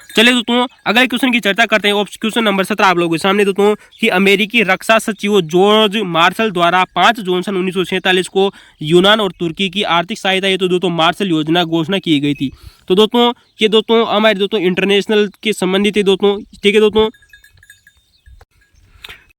चलिए दोस्तों अगले क्वेश्चन की चर्चा करते हैं। क्वेश्चन नंबर 17 आप लोगों के सामने दोस्तों कि अमेरिकी रक्षा सचिव जॉर्ज मार्शल द्वारा 5 जून सन 1947 को यूनान और तुर्की की आर्थिक सहायता हेतु दोस्तों मार्शल योजना घोषणा की गई थी। तो दोस्तों ये दोस्तों हमारे दोस्तों इंटरनेशनल के संबंधित है दोस्तों, ठीक है दोस्तों।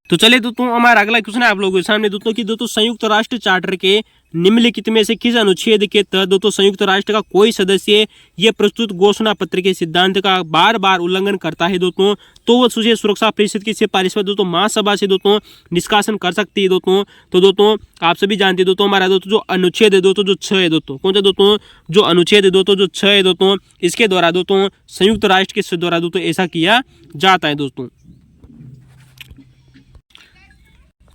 तो चलिए दोस्तों हमारा अगला क्वेश्चन है आप लोगों के सामने दोस्तों कि दोस्तों संयुक्त राष्ट्र चार्टर के निम्नलिखित में से किस अनुच्छेद के तहत दोस्तों संयुक्त राष्ट्र का कोई सदस्य ये प्रस्तुत घोषणा पत्र के सिद्धांत का बार बार उल्लंघन करता है दोस्तों, तो वो उसे सुरक्षा परिषद की सिफारिश पर दोस्तों महासभा से दोस्तों निष्कासन कर सकती है दोस्तों। तो दोस्तों आप सभी जानते हैं दोस्तों हमारा दोस्तों जो अनुच्छेद है दोस्तों जो 6 है दोस्तों, कौन सा दोस्तों, जो अनुच्छेद है दोस्तों जो 6 है दोस्तों, इसके द्वारा दोस्तों संयुक्त राष्ट्र के द्वारा दोस्तों ऐसा किया जाता है दोस्तों।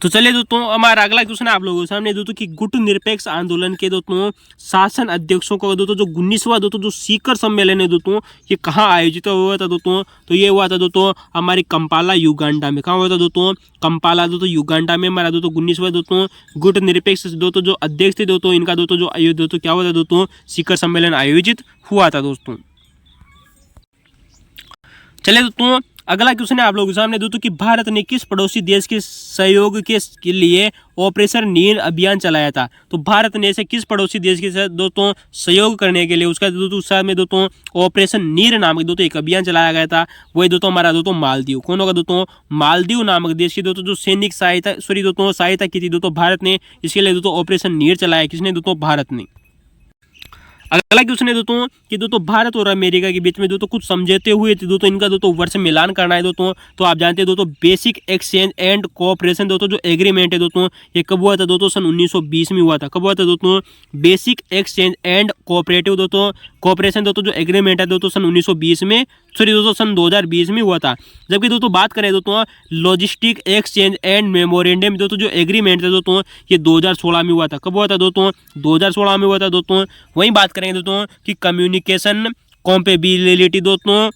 तो चलिए दोस्तों हमारा अगला क्वेश्चन है आप लोगों के सामने दोस्तों कि गुट निरपेक्ष आंदोलन के दोस्तों शासन अध्यक्षों का दोस्तों जो 19वां दोस्तों जो शिखर सम्मेलन है दोस्तों, ये कहाँ आयोजित हुआ था दोस्तों, तो ये हुआ था दोस्तों हमारी कंपाला युगांडा में। कहाँ हुआ था दोस्तों, कंपाला दोस्तों युगांडा में हमारा दोस्तों 19वां दोस्तों गुट निरपेक्ष दोस्तों जो अध्यक्ष थे दोस्तों, इनका दोस्तों जो आयोजित दोस्तों क्या हुआ था दोस्तों, शिखर सम्मेलन आयोजित हुआ था दोस्तों। चलिए दोस्तों अगला क्वेश्चन है आप लोगों के सामने दोस्तों कि भारत ने किस पड़ोसी देश के सहयोग के लिए ऑपरेशन नीर अभियान चलाया था। तो भारत ने ऐसे किस पड़ोसी देश के साथ दोस्तों सहयोग करने के लिए उसका दोस्तों साथ में दोस्तों ऑपरेशन नीर नामक दोस्तों एक अभियान चलाया गया था, वही दोस्तों हमारा दोस्तों मालदीव। कौन होगा दोस्तों, मालदीव नामक देश की दोस्तों जो सैनिक सहायता की थी दोस्तों भारत ने, इसके लिए दोस्तों ऑपरेशन नीर चलाया। किसने दोस्तों, भारत ने। अगला क्वेश्चन है दोस्तों कि दोस्तों भारत और अमेरिका के बीच में दोस्तों कुछ समझौते हुए थे दोस्तों, इनका दोस्तों वर्ष मिलान करना है दोस्तों। तो आप जानते हैं दोस्तों बेसिक एक्सचेंज एंड कोऑपरेशन दोस्तों जो एग्रीमेंट है दोस्तों, ये कब हुआ था दोस्तों, सन 1920 में हुआ था। कब हुआ था दोस्तों, बेसिक एक्सचेंज एंड कोऑपरेटिव दोस्तों कोऑपरेशन दोस्तों जो एग्रीमेंट है दोस्तों सन 1920 में, सॉरी दोस्तों सन 2020 में हुआ था। जबकि दोस्तों बात करें दोस्तों लॉजिस्टिक एक्सचेंज एंड मेमोरेंडम दोस्तों जो एग्रीमेंट है दोस्तों, ये 2016 में हुआ था। कब हुआ था दोस्तों, 2016 में हुआ था दोस्तों। वहीं बात करेंगे दोस्तों कि कम्युनिकेशन कॉम्पेबिलिटी दोस्तों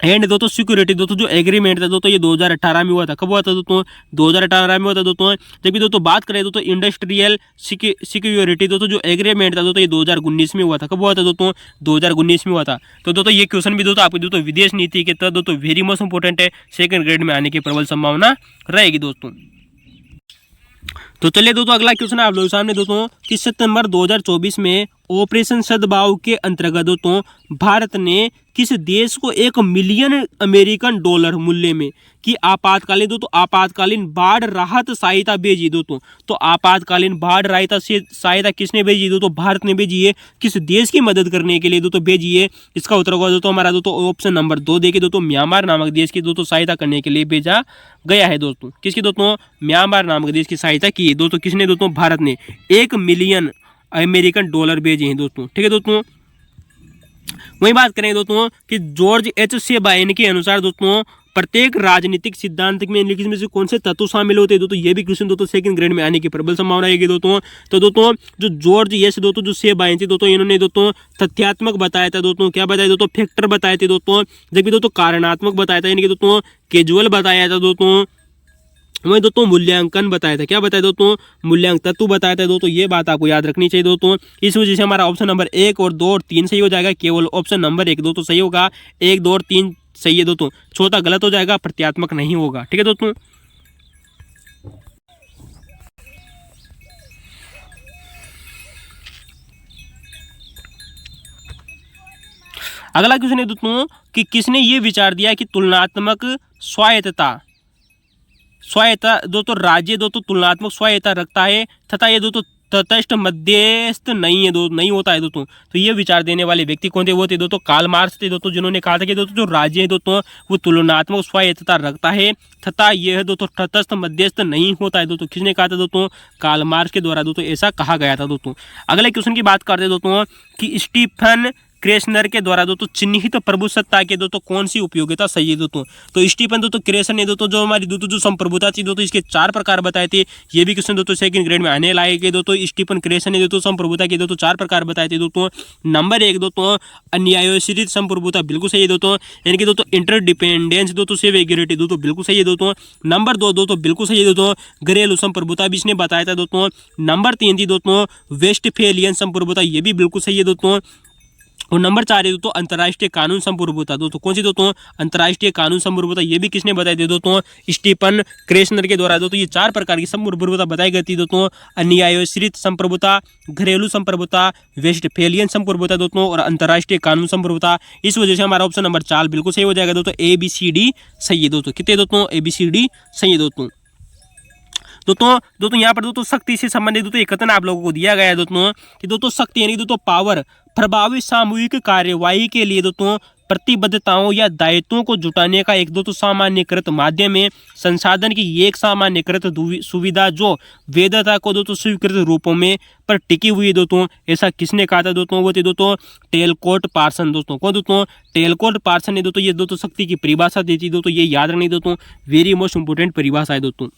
एंड दोस्तों सिक्योरिटी दोस्तों जो एग्रीमेंट था दोस्तों, ये 2018 में हुआ था। कब हुआ था दोस्तों, 2018 में हुआ था दोस्तों। जबकि दोस्तों बात करें दोस्तों इंडस्ट्रियल सिक्योरिटी दोस्तों जो एग्रीमेंट था दोस्तों, ये 2019 में हुआ था। कब हुआ था दोस्तों, 2019 में हुआ था। तो दोस्तों ये क्वेश्चन भी दोस्तों आपको दोस्तों विदेश नीति के तहत दोस्तों वेरी मोस्ट इंपोर्टेंट है, सेकंड ग्रेड में आने की प्रबल संभावना रहेगी दोस्तों। तो चलिए दोस्तों अगला क्वेश्चन है आप लोगों के सामने दोस्तों कि सितंबर 2024 में ऑपरेशन सद्भाव के अंतर्गत दोस्तों भारत ने किस देश को 1 मिलियन अमेरिकन डॉलर मूल्य में की आपातकालीन बाढ़ राहत सहायता भेजी दोस्तों। तो आपातकालीन बाढ़ राहत सहायता किसने भेजी दोस्तों, भारत ने भेजी है। किस देश की मदद करने के लिए दोस्तों भेजी है, इसका उत्तर होगा दोस्तों हमारा दोस्तों ऑप्शन नंबर 2 देखिए दोस्तों म्यांमार नामक देश की दोस्तों सहायता करने के लिए भेजा गया है दोस्तों। किसकी दोस्तों, म्यांमार नामक देश की सहायता की है दोस्तों। किसने दोस्तों, भारत ने 1 मिलियन अमेरिकन डॉलर भेजे हैं दोस्तों, ठीक है दोस्तों। वही बात करें दोस्तों कि जॉर्ज एच सेबाइन के अनुसार दोस्तों प्रत्येक राजनीतिक सिद्धांत में निम्नलिखित में से कौन से तत्व शामिल होते हैं दोस्तों, ये भी क्वेश्चन दोस्तों सेकंड ग्रेड में आने की प्रबल संभावना है दोस्तों। तो दोस्तों जो जॉर्ज एच दोस्तों जो सेबाइन थे दोस्तों, इन्होंने दोस्तों तथ्यात्मक बताया था दोस्तों, क्या बताया दोस्तों, फैक्टर बताए थे दोस्तों। जबकि दोस्तों कारणात्मक बताया था, यानी कि दोस्तों कैजुअल बताया था दोस्तों। वही दोस्तों मूल्यांकन बताया था, क्या बताया दोस्तों, मूल्यांकन तत्व बताया था दोस्तों। ये बात आपको याद रखनी चाहिए दोस्तों। इस वजह से हमारा ऑप्शन नंबर 1 और 2 और 3 सही हो जाएगा, केवल ऑप्शन नंबर 1 दोस्तों सही होगा। 1, 2 और 3 सही है दोस्तों, चौथा गलत हो जाएगा, प्रत्यात्मक नहीं होगा, ठीक है दोस्तों। अगला क्वेश्चन है दोस्तों कि किसने ये विचार दिया कि तुलनात्मक स्वायत्तता दोस्तों राज्य दोस्तों तुलनात्मक स्वायत्तता रखता है तथा ये दोस्तों तटस्थ मध्यस्थ नहीं है नहीं होता है दोस्तों। तो ये विचार देने वाले व्यक्ति कौन थे? वो थे दोस्तों कार्ल मार्क्स थे दोस्तों, जिन्होंने कहा था कि दोस्तों जो राज्य है दोस्तों वो तुलनात्मक स्वायत्तता रखता है तथा यह दोस्तों तटस्थ मध्यस्थ नहीं होता है दोस्तों। किसने कहा था दोस्तों? कार्ल मार्क्स के द्वारा दोस्तों ऐसा कहा गया था दोस्तों। अगले क्वेश्चन की बात करते हैं दोस्तों कि स्टीफन क्रेसनर के द्वारा दोस्तों चिन्हित प्रभुसत्ता के दोस्तों कौन सी उपयोगिता सही है दोस्तों? तो स्टीफन दोस्तों क्रेसनर ने दोस्तों जो हमारी दोस्तों जो संप्रभुता थी दोस्तों इसके 4 प्रकार बताए थे। ये भी क्वेश्चन दोस्तों सेकंड ग्रेड में आने लायक है दोस्तों। स्टीफन क्रेसनर ने दोस्तों संप्रभुता के दोस्तों 4 प्रकार बताए थे दोस्तों। नंबर 1 दोस्तों अन्यायोचित संप्रभुता, बिल्कुल सही है दोस्तों। यानी कि दोस्तों इंटरडिपेंडेंस दोस्तों सेवेगिरिटी दोस्तों बिल्कुल सही है दोस्तों। नंबर 2 दोस्तों बिल्कुल सही है दोस्तों घरेलू संप्रभुता भी इसने बताया था दोस्तों। नंबर 3 थी दोस्तों वेस्टफेलियन संप्रभुता, ये भी बिल्कुल सही है दोस्तों। और नंबर 4 है दोस्तों अंतर्राष्ट्रीय कानून संप्रभुता दोस्तों। कौन सी दोस्तों? अंतर्राष्ट्रीय कानून संप्रभुता, ये भी किसने बताई थी दोस्तों? स्टीफन क्रेसनर के द्वारा दोस्तों। ये 4 प्रकार की संप्रभुता बताई गई थी दोस्तों। अन्यायोचित संप्रभुता, घरेलू संप्रभुता, वेस्टफेलियन संप्रभुता दोस्तों और अंतर्राष्ट्रीय कानून संप्रभुता। इस वजह से हमारा ऑप्शन नंबर 4 बिल्कुल सही हो जाएगा दोस्तों। ABCD सही है दोस्तों। कितने दोस्तों? ABCD सही है दोस्तों। दोस्तों यहाँ पर दोस्तों शक्ति से संबंधित दोस्तों एक कथन आप लोगों को दिया गया है दोस्तों कि दोस्तों शक्ति यानी दोस्तों पावर प्रभावी सामूहिक कार्यवाही के लिए दोस्तों प्रतिबद्धताओं या दायित्वों को जुटाने का एक दोस्तों सामान्यकृत माध्यम है। संसाधन की एक सामान्यकृत सुविधा जो वेदता को दोस्तों स्वीकृत रूपों में पर टिकी हुई है दोस्तों। ऐसा किसने कहा था दोस्तों? वो थे दोस्तों टेलकोट पार्सन दोस्तों। कौन दोस्तों? टेलकोट पार्सन ने दोस्तों ये दोस्तों शक्ति की परिभाषा दी थी दोस्तों। ये याद रखनी दोस्तों, वेरी मोस्ट इंपोर्टेंट परिभाषा है दोस्तों।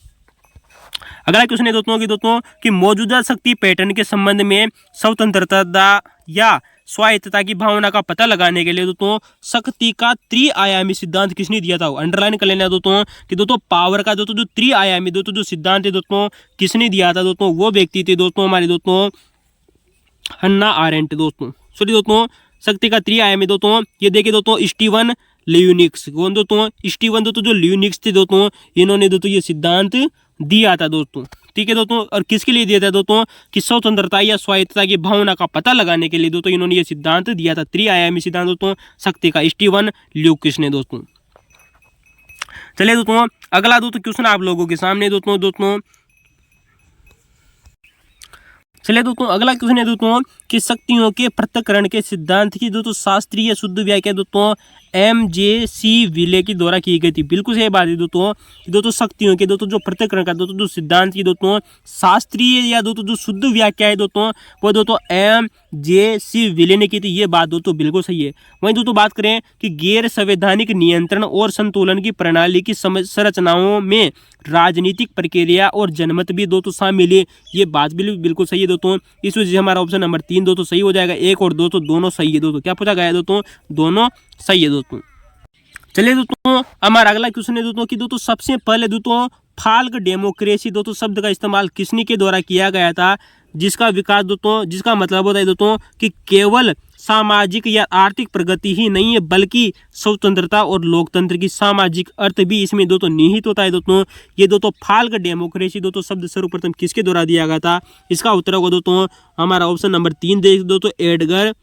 अगला क्वेश्चन है दोस्तों कि मौजूदा शक्ति पैटर्न के संबंध में स्वतंत्रता या स्वायत्तता की भावना का पता लगाने के लिए दोस्तों शक्ति का त्रिआयामी सिद्धांत किसने दिया था? अंडरलाइन कर लेना दोस्तों कि दोस्तों पावर का दोस्तों जो त्रिआयामी दोस्तों जो सिद्धांत है दोस्तों किसने दिया था दोस्तों? वो व्यक्ति थे दोस्तों हमारे दोस्तों हन्ना आरेंट दोस्तों। सॉरी दोस्तों शक्ति का त्रिआयामी दोस्तों ये देखिए दोस्तों स्टीवन लियोनिक्स। कौन दोस्तों? स्टीवन दोस्तों जो लियोनिक्स थे दोस्तों इन्होंने दोस्तों ये सिद्धांत दिया था दोस्तों। ठीक है दोस्तों। और किसके लिए दिया था दोस्तों? कि स्वतंत्रता या स्वायत्तता की भावना का पता लगाने के लिए दोस्तों इन्होंने ये सिद्धांत दिया था, त्रिआयामी सिद्धांत दोस्तों शक्ति का, स्टीवन लियोनिक्स ने दोस्तों। चलिए दोस्तों अगला दोस्तों क्वेश्चन आप लोगों के सामने दोस्तों चलिए दोस्तों अगला क्वेश्चन है दोस्तों कि शक्तियों के पृथक्करण के सिद्धांत की दोस्तों शास्त्रीय शुद्ध व्याख्या दोस्तों MJC विले के द्वारा की गई थी। बिल्कुल सही बात है दोस्तों शक्तियों के दोस्तों जो पृथक्करण का दोस्तों जो सिद्धांत की दोस्तों शास्त्रीय या दोस्तों जो शुद्ध व्याख्या है दोस्तों वो दोस्तों MJC विले ने की थी। ये बात दोस्तों बिल्कुल सही है। वहीं दोस्तों बात करें कि गैर संवैधानिक नियंत्रण और संतुलन की प्रणाली की संरचनाओं में राजनीतिक प्रक्रिया और जनमत भी दोस्तों शामिल है। ये बात भी बिल्कुल सही है दोस्तों। इस वजह से हमारा ऑप्शन नंबर 3 दोस्तों सही हो जाएगा। 1 और 2 दोनों सही है दोस्तों। क्या पूछा गया है दोस्तों? दोनों सही है दोस्तों। चलिए दोस्तों हमारा अगला क्वेश्चन है दोस्तों कि दोस्तों सबसे पहले दोस्तों फाल्क डेमोक्रेसी दोस्तों शब्द का इस्तेमाल किसने के द्वारा किया गया था? जिसका विकास दोस्तों जिसका मतलब होता है दोस्तों कि केवल सामाजिक या आर्थिक प्रगति ही नहीं है बल्कि स्वतंत्रता और लोकतंत्र की सामाजिक अर्थ भी इसमें दोस्तों निहित होता है दोस्तों। ये दोस्तों फाल्क डेमोक्रेसी दोस्तों शब्द सर्वप्रथम किसके द्वारा दिया गया था? इसका उत्तर होगा दोस्तों हमारा ऑप्शन नंबर 3 देख दोस्तों एडगर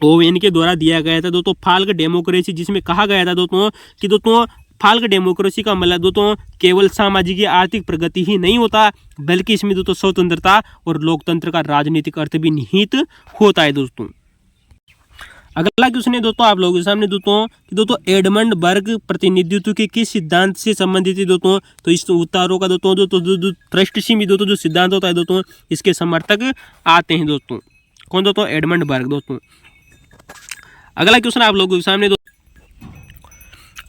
ओवेन के द्वारा दिया गया था दोस्तों फाल्क डेमोक्रेसी, जिसमें कहा गया था दोस्तों कि दोस्तों फाल्क डेमोक्रेसी का मतलब दोस्तों केवल सामाजिक या आर्थिक प्रगति ही नहीं होता बल्कि इसमें दोस्तों स्वतंत्रता और लोकतंत्र का राजनीतिक अर्थ भी निहित होता है दोस्तों। अगला क्वेश्चन है दोस्तों आप लोगों के सामने दोस्तों कि दोस्तों एडमंड बर्ग प्रतिनिधित्व के किस सिद्धांत से संबंधित है दोस्तों? तो इस उत्तरों का दोस्तों जो ट्रस्टशिप दोस्तों जो सिद्धांत होता है दोस्तों इसके समर्थक आते हैं दोस्तों। कौन दोस्तों? एडमंड बर्ग दोस्तों। अगला क्वेश्चन आप लोगों के सामने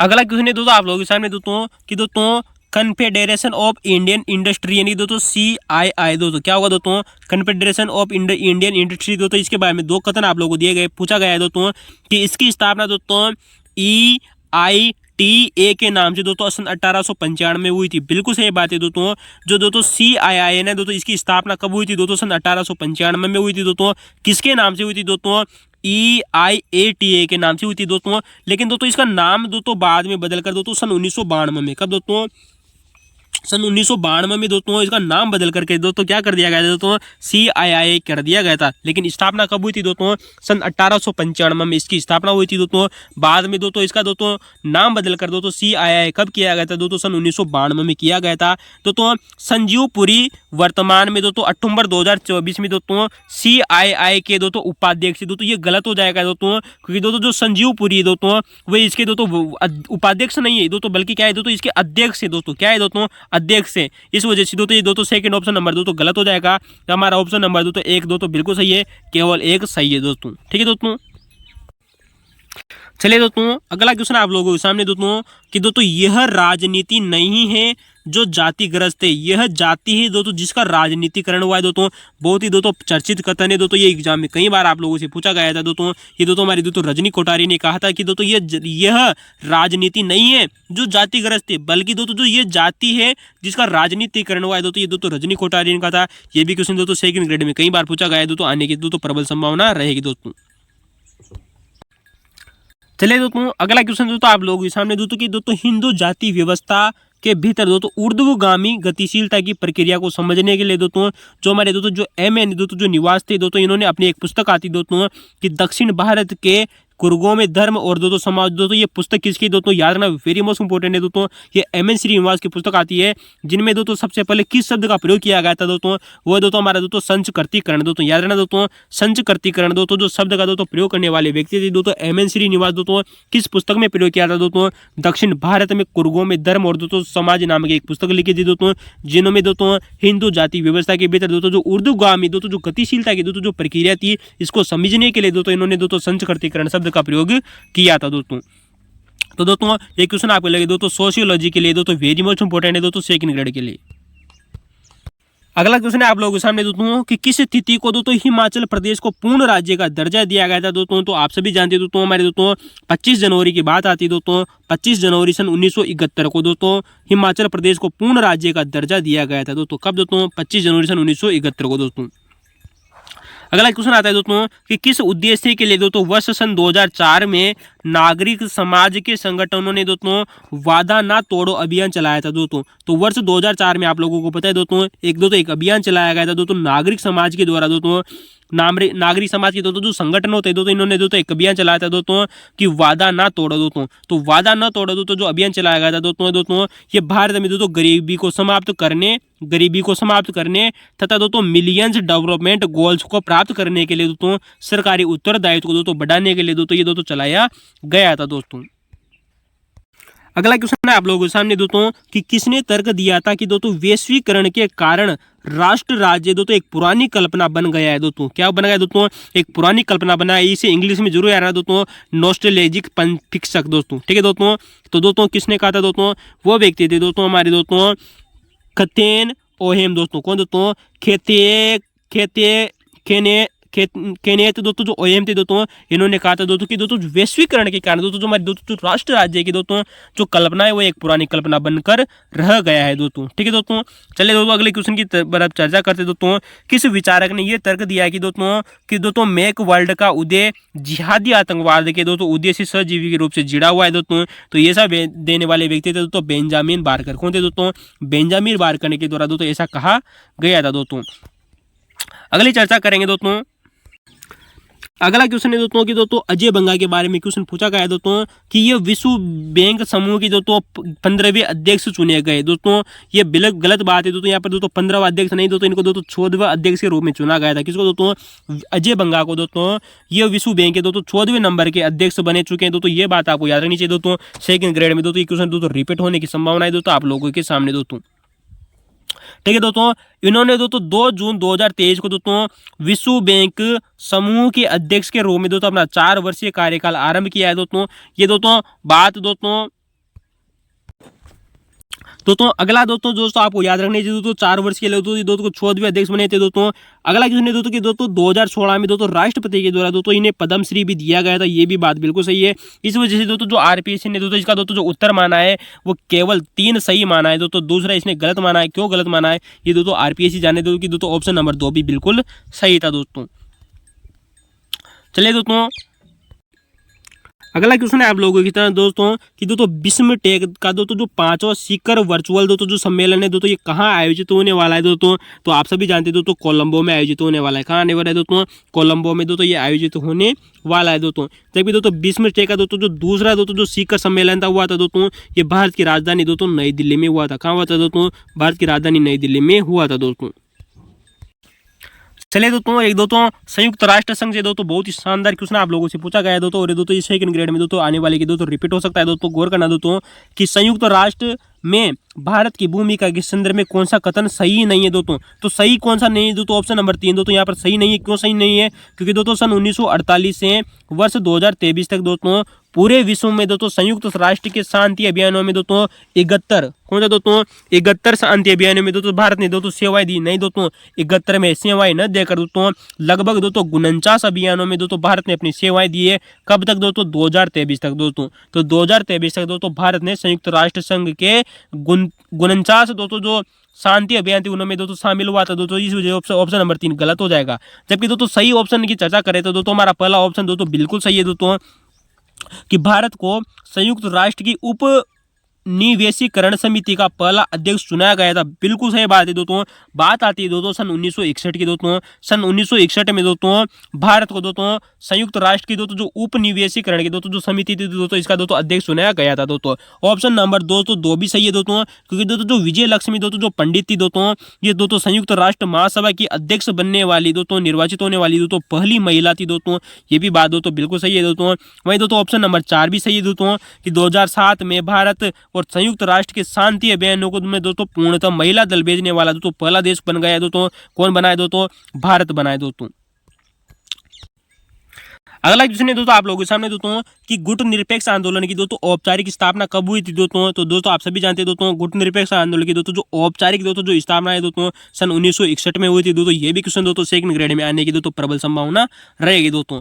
अगला क्वेश्चन है दोस्तों आप लोगों के सामने दोस्तों कि दोस्तों कन्फेडरेशन ऑफ इंडियन इंडस्ट्री यानी दोस्तों CII दोस्तों क्या होगा दोस्तों? कन्फेडरेशन ऑफ इंडियन इंडस्ट्री दोस्तों इसके बारे में 2 कथन आप लोगों को दिए गए, पूछा गया है दोस्तों कि इसकी स्थापना दोस्तों EITA के नाम से दोस्तों सन 1895 में हुई थी। बिल्कुल सही बात है दोस्तों। जो दोस्तों CII है दोस्तों इसकी स्थापना कब हुई थी दोस्तों? सन 1895 में हुई थी दोस्तों। किसके नाम से हुई थी दोस्तों? EIATA के नाम से हुई थी दोस्तों। लेकिन दोस्तों इसका नाम दोस्तों बाद में बदलकर दोस्तों सन 1992 में, कब दोस्तों? सन 1992 में दोस्तों इसका नाम बदल करके दोस्तों क्या कर दिया गया था दोस्तों, CII कर दिया गया था। लेकिन स्थापना कब हुई थी दोस्तों, सन 1895 में इसकी स्थापना हुई थी दोस्तों। बाद में दोस्तों इसका दोस्तों नाम बदल कर दोस्तों CII कब किया गया था दोस्तों, सन 1992 में किया गया था दोस्तों। संजीव पुरी वर्तमान में दोस्तों अक्टूबर 2024 में दोस्तों CII के दोस्तों उपाध्यक्ष। दोस्तों ये गलत हो जाएगा दोस्तों, क्योंकि दोस्तों जो संजीव पुरी है दोस्तों वे इसके दोस्तों उपाध्यक्ष नहीं है दोस्तों, बल्कि क्या है दोस्तों इसके अध्यक्ष है दोस्तों। क्या है दोस्तों, अध्यक्ष है। इस वजह से दोस्तों ये दोस्तों सेकंड ऑप्शन नंबर दोस्तों गलत हो जाएगा। तो हमारा ऑप्शन नंबर दोस्तों एक दोस्तों बिल्कुल सही है, केवल एक सही है दोस्तों। ठीक है दोस्तों, चलिए दोस्तों अगला क्वेश्चन आप लोगों के सामने दोस्तों कि दोस्तों यह राजनीति नहीं है जो जातिग्रस्त है, यह जाति है दोस्तों जिसका राजनीतिकरण हुआ है दोस्तों। बहुत ही दोस्तों चर्चित कथन है दोस्तों, ये एग्जाम में कई बार आप लोगों से पूछा गया था दोस्तों। ये दोस्तों हमारी दोस्तों रजनी कोठारी ने कहा था कि दोस्तों यह राजनीति नहीं है जो जातिग्रस्त है, बल्कि दोस्तों जो ये जाति है जिसका राजनीतिकरण हुआ है दोस्तों, ये दोस्तों रजनी कोठारी ने कहा था। ये भी क्वेश्चन दोस्तों सेकंड ग्रेड में कई बार पूछा गया है दोस्तों, आने की दोस्तों प्रबल संभावना रहेगी दोस्तों। चलिए दोस्तों अगला क्वेश्चन दोस्तों आप लोगों के सामने दोस्तों कि दोस्तों हिंदू जाति व्यवस्था के भीतर दोस्तों ऊर्ध्वगामी गतिशीलता की प्रक्रिया को समझने के लिए दोस्तों जो हमारे दोस्तों जो MN दोस्तों जो निवास थे दोस्तों, इन्होंने अपनी एक पुस्तक आती दोस्तों कि दक्षिण भारत के कुर्गों में धर्म और दोस्तों समाज। दोस्तों ये पुस्तक किसकी दोस्तों, याद रखना वेरी मोस्ट इंपोर्टेंट है दोस्तों। ये MN श्रीनिवास की पुस्तक आती है, जिनमें दोस्तों सबसे पहले किस शब्द का प्रयोग किया गया था दोस्तों, वो दोस्तों हमारा दोस्तों संचकर्तीकरण। दोस्तों याद रखना दोस्तों संचकर्तीकरण दोस्तों जो शब्द का दोस्तों प्रयोग करने वाले व्यक्ति थे दोस्तों MN श्रीनिवास। दोस्तों किस पुस्तक में प्रयोग किया था दोस्तों, दक्षिण भारत में कुर्गों में धर्म और दोस्तों समाज नामक एक पुस्तक लिखी थी दोस्तों, जिनमें दोस्तों हिंदू जाति व्यवस्था के भीतर दोस्तों जो ऊर्ध्वगामी दोस्तों जो गतिशीलता की दोस्तों जो प्रक्रिया थी, इसको समझने के लिए दोस्तों इन्होंने दोस्तों संचकर्तीकरण शब्द का प्रयोग किया था दोस्तों। तो दोस्तों ये क्वेश्चन आपको लगे दोस्तों सोशियोलॉजी के लिए दोस्तों वेरी मच इंपोर्टेंट है दोस्तों सेकंड ग्रेड के लिए। अगला क्वेश्चन है आप लोगों के सामने दोस्तों कि किस तिथि को दोस्तों हिमाचल प्रदेश को पूर्ण राज्य का दर्जा दिया गया था दोस्तों। तो आप सभी जानते हैं दोस्तों हमारे दोस्तों 25 जनवरी की बात आती है दोस्तों। 25 जनवरी सन 1971 को दोस्तों हिमाचल प्रदेश को पूर्ण राज्य का दर्जा दिया गया था दोस्तों। कब दोस्तों, 25 जनवरी सन 1971 को दोस्तों। अगला क्वेश्चन आता है दोस्तों कि किस उद्देश्य के लिए दोस्तों वर्ष सन 2004 में नागरिक समाज के संगठनों ने दोस्तों वादा ना तोड़ो अभियान चलाया था दोस्तों। तो वर्ष 2004 में आप लोगों को पता है दोस्तों एक अभियान चलाया गया था दोस्तों नागरिक समाज के द्वारा दोस्तों। नागरिक समाज के दोस्तों जो संगठन होते हैं दोस्तों, इन्होंने दोस्तों एक अभियान चलाया था दोस्तों कि वादा ना तोड़ो दोस्तों। तो वादा ना तोड़ो दोस्तों जो अभियान चलाया गया था दोस्तों ये भारत में दोस्तों गरीबी को समाप्त करने तथा दोस्तों मिलियंस डेवलपमेंट गोल्स को प्राप्त करने के लिए दोस्तों सरकारी उत्तरदायित्व को दोस्तों बढ़ाने के लिए दोस्तों ये दोस्तों चलाया गया था दोस्तों। अगला क्वेश्चन है आप लोगों के सामने दोस्तों कि किसने तर्क दिया था कि दोस्तों वैश्वीकरण के कारण राष्ट्र राज्य दोस्तों एक पुरानी कल्पना बन गया है दोस्तों। क्या बन गया दोस्तों, एक पुरानी कल्पना बना है। इसे इंग्लिश में जरूर आ रहा है दोस्तों नॉस्टैल्जिक फिक्शन दोस्तों। ठीक है दोस्तों, तो दोस्तों किसने कहा था दोस्तों, वो व्यक्ति थे दोस्तों हमारे दोस्तों कथेन ओहेम दोस्तों। कौन दोस्तों, केनेथ दोस्तों जो ओएम थे दोस्तों, इन्होंने कहा था दोस्तों कि दोस्तों वैश्वीकरण के कारण दोस्तों जो हमारे दोस्तों जो राष्ट्र राज्य की दोस्तों जो कल्पना है वो एक पुरानी कल्पना बनकर रह गया है दोस्तों। ठीक है दोस्तों, चलिए दोस्तों अगले क्वेश्चन की तरफ चर्चा करते दोस्तों। किस विचारक ने यह तर्क दिया है कि दोस्तों मैक वर्ल्ड का उदय जिहादी आतंकवाद के दोस्तों उद्देश्य सजीवी के रूप से जुड़ा हुआ है दोस्तों। तो ये सब देने वाले व्यक्ति थे दोस्तों बेंजामिन बार्कर। कौन थे दोस्तों, बेंजामिन बार्कर के द्वारा दोस्तों ऐसा कहा गया था दोस्तों। अगली चर्चा करेंगे दोस्तों। अगला क्वेश्चन है दोस्तों कि दोस्तों अजय बंगा के बारे में क्वेश्चन पूछा गया है दोस्तों कि ये विश्व बैंक समूह की दोस्तों 15वें अध्यक्ष चुने गए दोस्तों। ये गलत बात है दोस्तों, यहाँ पर दोस्तों 15वां अध्यक्ष नहीं दोस्तों, इनको दोस्तों 14वें अध्यक्ष के रूप में चुना गया था। किसको दोस्तों, अजय बंगा को दोस्तों। ये विश्व बैंक के दोस्तों 14वें नंबर के अध्यक्ष बने चुके हैं दोस्तों। ये बात आपको याद रखनी चाहिए दोस्तों। सेकंड ग्रेड में दोस्तों ये क्वेश्चन दोस्तों रिपीट होने की संभावना है दोस्तों आप लोगों के सामने दोस्तों। ठीक है दोस्तों, इन्होंने दोस्तों 2 जून 2023 को दोस्तों विश्व बैंक समूह के अध्यक्ष के रूप में दोस्तों अपना 4 वर्षीय कार्यकाल आरंभ किया है दोस्तों। ये दोस्तों बात दोस्तों अगला दोस्तों आपको याद रखने चाहिए दोस्तों 4 वर्ष के लिए दोस्तों को 14वें अध्यक्ष बने थे दोस्तों। अगला क्वेश्चन है दोस्तों कि दोस्तों 2016 में दोस्तों राष्ट्रपति के द्वारा दोस्तों इन्हें पद्मश्री भी दिया गया था। ये भी बात बिल्कुल सही है। इस वजह से दोस्तों जो आरपीएससी ने दोस्तों इसका दोस्तों जो उत्तर माना है वो केवल 3 सही माना है दोस्तों, दूसरा इसने गलत माना है। क्यों गलत माना है ये दोस्तों आरपीएससी जाने दो कि दोस्तों ऑप्शन नंबर 2 भी बिल्कुल सही था दोस्तों। चलिए दोस्तों अगला क्वेश्चन है आप लोगों की तरह दोस्तों कि दोस्तों विश्व टेक का दोस्तों जो 5वां शिखर वर्चुअल दोस्तों जो सम्मेलन है दोस्तों ये कहाँ आयोजित होने वाला है दोस्तों। तो आप सभी जानते हैं दोस्तों कोलंबो में आयोजित होने वाला है। कहाँ आने वाला है दोस्तों, कोलंबो में दोस्तों ये आयोजित होने वाला है दोस्तों। जबकि दोस्तों विश्व टेक का दोस्तों जो दूसरा दोस्तों जो शिखर सम्मेलन था हुआ था दोस्तों, ये भारत की राजधानी दोस्तों नई दिल्ली में हुआ था। कहाँ हुआ था दोस्तों, भारत की राजधानी नई दिल्ली में हुआ था दोस्तों। चलिए दोस्तों एक दोस्तों संयुक्त राष्ट्र संघ से दोस्तों बहुत ही शानदार क्वेश्चन आप लोगों से पूछा गया है दोस्तों, और दोस्तों ये सेकंड ग्रेड में दोस्तों आने वाले की दोस्तों रिपीट हो सकता है दोस्तों। गौर करना दोस्तों कि संयुक्त राष्ट्र में भारत की भूमिका के संदर्भ में कौन सा कथन सही नहीं है दोस्तों। तो सही कौन सा नहीं है दोस्तों, ऑप्शन नंबर 3 दोस्तों यहाँ पर सही नहीं है। क्यों सही नहीं है, क्योंकि दोस्तों सन 1948 से वर्ष 2023 तक दोस्तों पूरे विश्व में दोस्तों संयुक्त राष्ट्र के शांति अभियानों में दोस्तों 71 कौन सा दोस्तों 71 शांति अभियानों में दोस्तों भारत ने दोस्तों सेवाएं दी नहीं दोस्तों। 71 में सेवाएं न देकर दोस्तों लगभग दोस्तों 49 अभियानों में दोस्तों भारत ने अपनी सेवाएं दी है। कब तक दोस्तों, 2023 तक दोस्तों। तो 2023 तक दोस्तों भारत ने संयुक्त राष्ट्र संघ के 49 दोस्तों जो शांति अभियान थी उनमें दोस्तों शामिल हुआ था दोस्तों। इस वजह ऑप्शन नंबर 3 गलत हो जाएगा। जबकि दोस्तों सही ऑप्शन की चर्चा करें तो दोस्तों हमारा पहला ऑप्शन दोस्तों बिल्कुल सही है दोस्तों कि भारत को संयुक्त राष्ट्र की उप निवेशीकरण समिति का पहला अध्यक्ष चुनाया गया था। बिल्कुल सही बात है दोस्तों। बात आती है दोस्तों सन 1961 की दोस्तों। सन 1961 में दोस्तों भारत को दोस्तों संयुक्त राष्ट्र की दोस्तों जो उपनिवेशीकरण की दोस्तों जो समिति थी दोस्तों इसका दोस्तों अध्यक्ष चुनाया गया था दोस्तों। ऑप्शन नंबर 2 तो 2 भी सही है दोस्तों, क्योंकि दोस्तों जो विजय लक्ष्मी दोस्तों जो पंडित थी दोस्तों ये दोस्तों संयुक्त राष्ट्र महासभा की अध्यक्ष बनने वाली दोस्तों निर्वाचित होने वाली दोस्तों पहली महिला थी दोस्तों। ये भी बात दोस्तों बिल्कुल सही है दोस्तों। वही दोस्तों ऑप्शन नंबर 4 भी सही है दोस्तों कि 2007 में भारत और संयुक्त राष्ट्र के शांति अभियानों को में दोस्तों पूर्णतः महिला दल भेजने वाला दोस्तों पहला देश बन गया है दोस्तों। कौन बनाए दोस्तों, भारत बनाए दोस्तों। अगला क्वेश्चन है दोस्तों आप लोगों के सामने दोस्तों कि गुट निरपेक्ष आंदोलन की दोस्तों औपचारिक स्थापना कब हुई थी दोस्तों। तो दोस्तों आप सभी जानते हैं दोस्तों गुट निरपेक्ष आंदोलन की दोस्तों जो औपचारिक दोस्तों जो स्थापना है दोस्तों सन 1961 में हुई थी दोस्तों। ये भी क्वेश्चन दोस्तों सेकंड ग्रेड में आने की दोस्तों प्रबल संभावना रहेगी दोस्तों।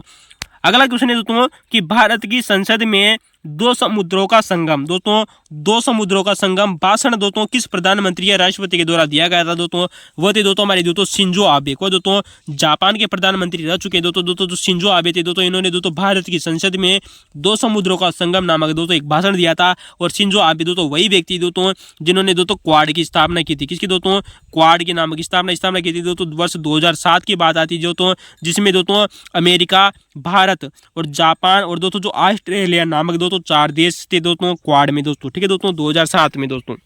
अगला क्वेश्चन है दोस्तों कि भारत की संसद में दो समुद्रों का संगम दोस्तों, दो समुद्रों का संगम भाषण दोस्तों किस प्रधानमंत्री या राष्ट्रपति के द्वारा दिया गया था दोस्तों। वो थे दोस्तों हमारे दोस्तों शिंजो आबे को दोस्तों जापान के प्रधानमंत्री रह चुके दोस्तों। दोस्तों जो शिंजो आबे थे दोस्तों इन्होंने दोस्तों भारत की संसद में दो समुद्रों का संगम नामक दोस्तों एक भाषण दिया था। और शिंजो आबे दोस्तों वही व्यक्ति दोस्तों जिन्होंने दोस्तों क्वाड की स्थापना की थी। किसकी दोस्तों, क्वाड के नाम की स्थापना की थी दोस्तों वर्ष 2007 की बात आती है दोस्तों, जिसमें दोस्तों अमेरिका, भारत और जापान और दोस्तों जो ऑस्ट्रेलिया नामक दोस्तों 4 देश थे दोस्तों क्वाड में दोस्तों। ठीक है दोस्तों 2007 में दोस्तों।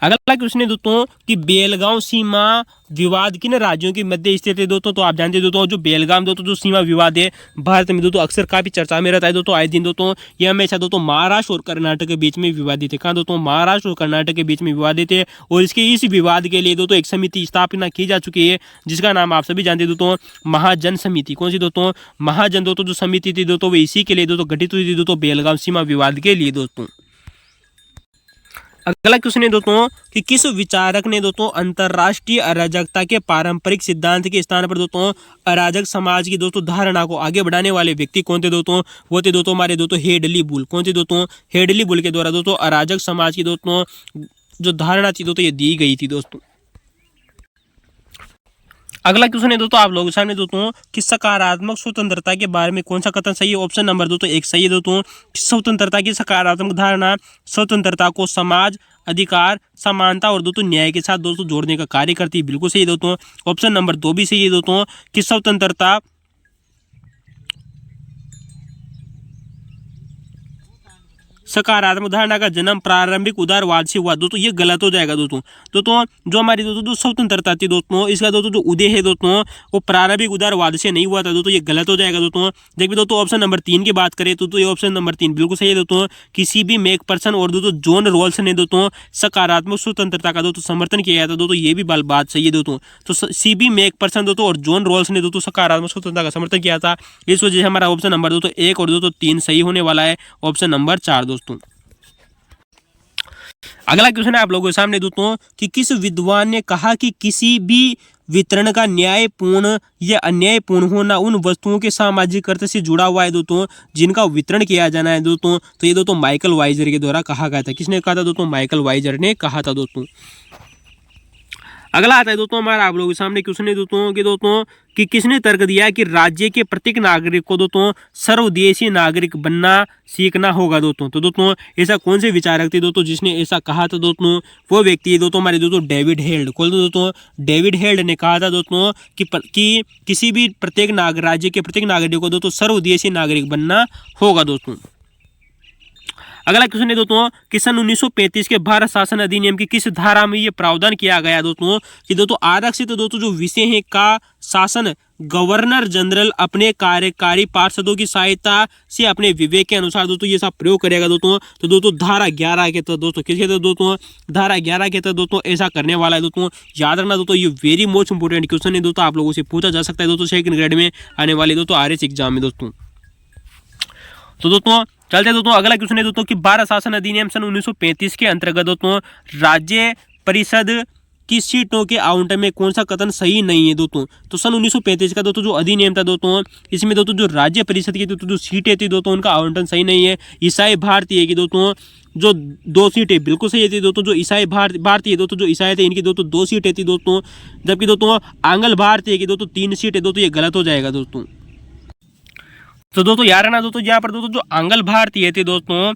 अगला क्वेश्चन है दोस्तों कि बेलगांव सीमा विवाद किन राज्यों के मध्य स्थित है दोस्तों। तो आप जानते हैं दोस्तों जो बेलगाम दोस्तों जो सीमा विवाद है भारत में दोस्तों अक्सर काफी चर्चा में रहता है दोस्तों आए दिन दोस्तों। ये हमेशा दोस्तों महाराष्ट्र और कर्नाटक के बीच में विवादित है। कहाँ दोस्तों, महाराष्ट्र और कर्नाटक के बीच में विवादित है। और इसके इस विवाद के लिए दोस्तों एक समिति स्थापना की जा चुकी है जिसका नाम आप सभी जानते हैं दोस्तों महाजन समिति। कौन सी दोस्तों, महाजन दोस्तों जो समिति थी दोस्तों वो इसी के लिए दोस्तों गठित हुई थी दोस्तों बेलगाम सीमा विवाद के लिए दोस्तों। अगला क्वेश्चन है दोस्तों कि किस विचारक ने दोस्तों अंतरराष्ट्रीय अराजकता के पारंपरिक सिद्धांत के स्थान पर दोस्तों अराजक समाज की दोस्तों धारणा को आगे बढ़ाने वाले व्यक्ति कौन थे दोस्तों। वो थे दोस्तों हमारे दोस्तों हेडली बुल। कौन थे दोस्तों, हेडली बुल के द्वारा दोस्तों अराजक समाज की दोस्तों जो धारणा थी दोस्तों ये दी गई थी दोस्तों। अगला क्वेश्चन है दोस्तों आप लोगों के सामने दोस्तों कि सकारात्मक स्वतंत्रता के बारे में कौन सा कथन सही है। ऑप्शन नंबर दोस्तों 1 सही है दोस्तों। स्वतंत्रता की सकारात्मक धारणा स्वतंत्रता को समाज, अधिकार, समानता और दोस्तों न्याय के साथ दोस्तों जोड़ने का कार्य करती है। बिल्कुल सही है दोस्तों। ऑप्शन नंबर 2 भी सही है दोस्तों कि स्वतंत्रता सकारात्मक धारणा का जन्म प्रारंभिक उदारवाद से हुआ दोस्तों। ये गलत हो जाएगा दोस्तों। जो हमारी दोस्तों जो स्वतंत्रता थी दोस्तों इसका दोस्तों जो उदय है दोस्तों वो प्रारंभिक उदारवाद से नहीं हुआ था दोस्तों। ये गलत हो जाएगा दोस्तों। देखिए दोस्तों ऑप्शन नंबर 3 की बात करें तो ये ऑप्शन नंबर 3 बिल्कुल सही है दोस्तों। किसी भी मैक पर्सन और दोस्तों जॉन रॉल्स ने दोस्तों सकारात्मक स्वतंत्रता का दोस्तों समर्थन किया गया था दोस्तों। ये भी बात सही है दोस्तों। तो सीबी मैक पर्सन दोस्तों और जॉन रॉल्स ने दोस्तों सकारात्मक स्वतंत्रता का समर्थन किया था। इस वजह से हमारा ऑप्शन नंबर दोस्तों 1 और दोस्तों 3 सही होने वाला है। ऑप्शन नंबर 4 दोस्तों। अगला क्वेश्चन है आप लोगों के सामने दोस्तों कि किस विद्वान ने कहा कि किसी भी वितरण का न्यायपूर्ण या अन्यायपूर्ण होना उन वस्तुओं के सामाजिक अर्थ से जुड़ा हुआ है दोस्तों जिनका वितरण किया जाना है दोस्तों। तो ये दोस्तों माइकल वाइजर के द्वारा कहा गया था। किसने कहा था दोस्तों, माइकल वाइजर ने कहा था दोस्तों। अगला आता है दोस्तों हमारा आप लोगों के सामने क्वेश्चन है दोस्तों कि किसने तर्क दिया कि राज्य के प्रत्येक नागरिक को दोस्तों सर्वदेशीय नागरिक बनना सीखना होगा दोस्तों। तो दोस्तों ऐसा कौन से विचारक थे दोस्तों जिसने ऐसा कहा था दोस्तों? वो व्यक्ति है दोस्तों हमारे दोस्तों डेविड हेल्ड। कौन दोस्तों? डेविड हेल्ड ने कहा था दोस्तों कि किसी भी राज्य के प्रत्येक नागरिक को दोस्तों सर्वदेशीय नागरिक बनना होगा दोस्तों। अगला क्वेश्चन है दोस्तों कि सन 1935 के भारत शासन अधिनियम की किस धारा में ये प्रावधान किया गया दोस्तों कि दोस्तों आरक्षित दोस्तों जो विषय है का शासन गवर्नर जनरल अपने कार्यकारी पार्षदों की सहायता से अपने विवेक के अनुसार दोस्तों ये सब प्रयोग करेगा दोस्तों। तो दोस्तों धारा 11 के तहत दोस्तों किसके तहत दोस्तों? धारा 11 के तहत दोस्तों ऐसा करने वाला है दोस्तों। याद रखना दोस्तों ये वेरी मोस्ट इंपोर्टेंट क्वेश्चन है दोस्तों, आप लोगों से पूछा जा सकता है दोस्तों सेकंड ग्रेड में आने वाले दोस्तों आरएस एग्जाम में दोस्तों। तो दोस्तों चलते दोस्तों अगला क्वेश्चन है दोस्तों कि भारत शासन अधिनियम सन 1935 के अंतर्गत दोस्तों राज्य परिषद की सीटों के आवंटन में कौन सा कथन सही नहीं है दोस्तों? तो सन 1935 का दोस्तों जो अधिनियम था दोस्तों इसमें दोस्तों जो राज्य परिषद की दोस्तों जो सीटें थी दोस्तों उनका आवंटन सही नहीं है। ईसाई भारतीय की दोस्तों जो 2 सीटें बिल्कुल सही थी दोस्तों। जो ईसाई भारतीय दोस्तों जो ईसाई थे इनकी दोस्तों 2 सीटें थी दोस्तों, जबकि दोस्तों आंग्ल भारतीय की दोस्तों 3 सीटें दोस्तों ये गलत हो जाएगा दोस्तों। तो दोस्तों याद रखना दोस्तों यहाँ पर दोस्तों जो आंग्ल भारतीय थे दोस्तों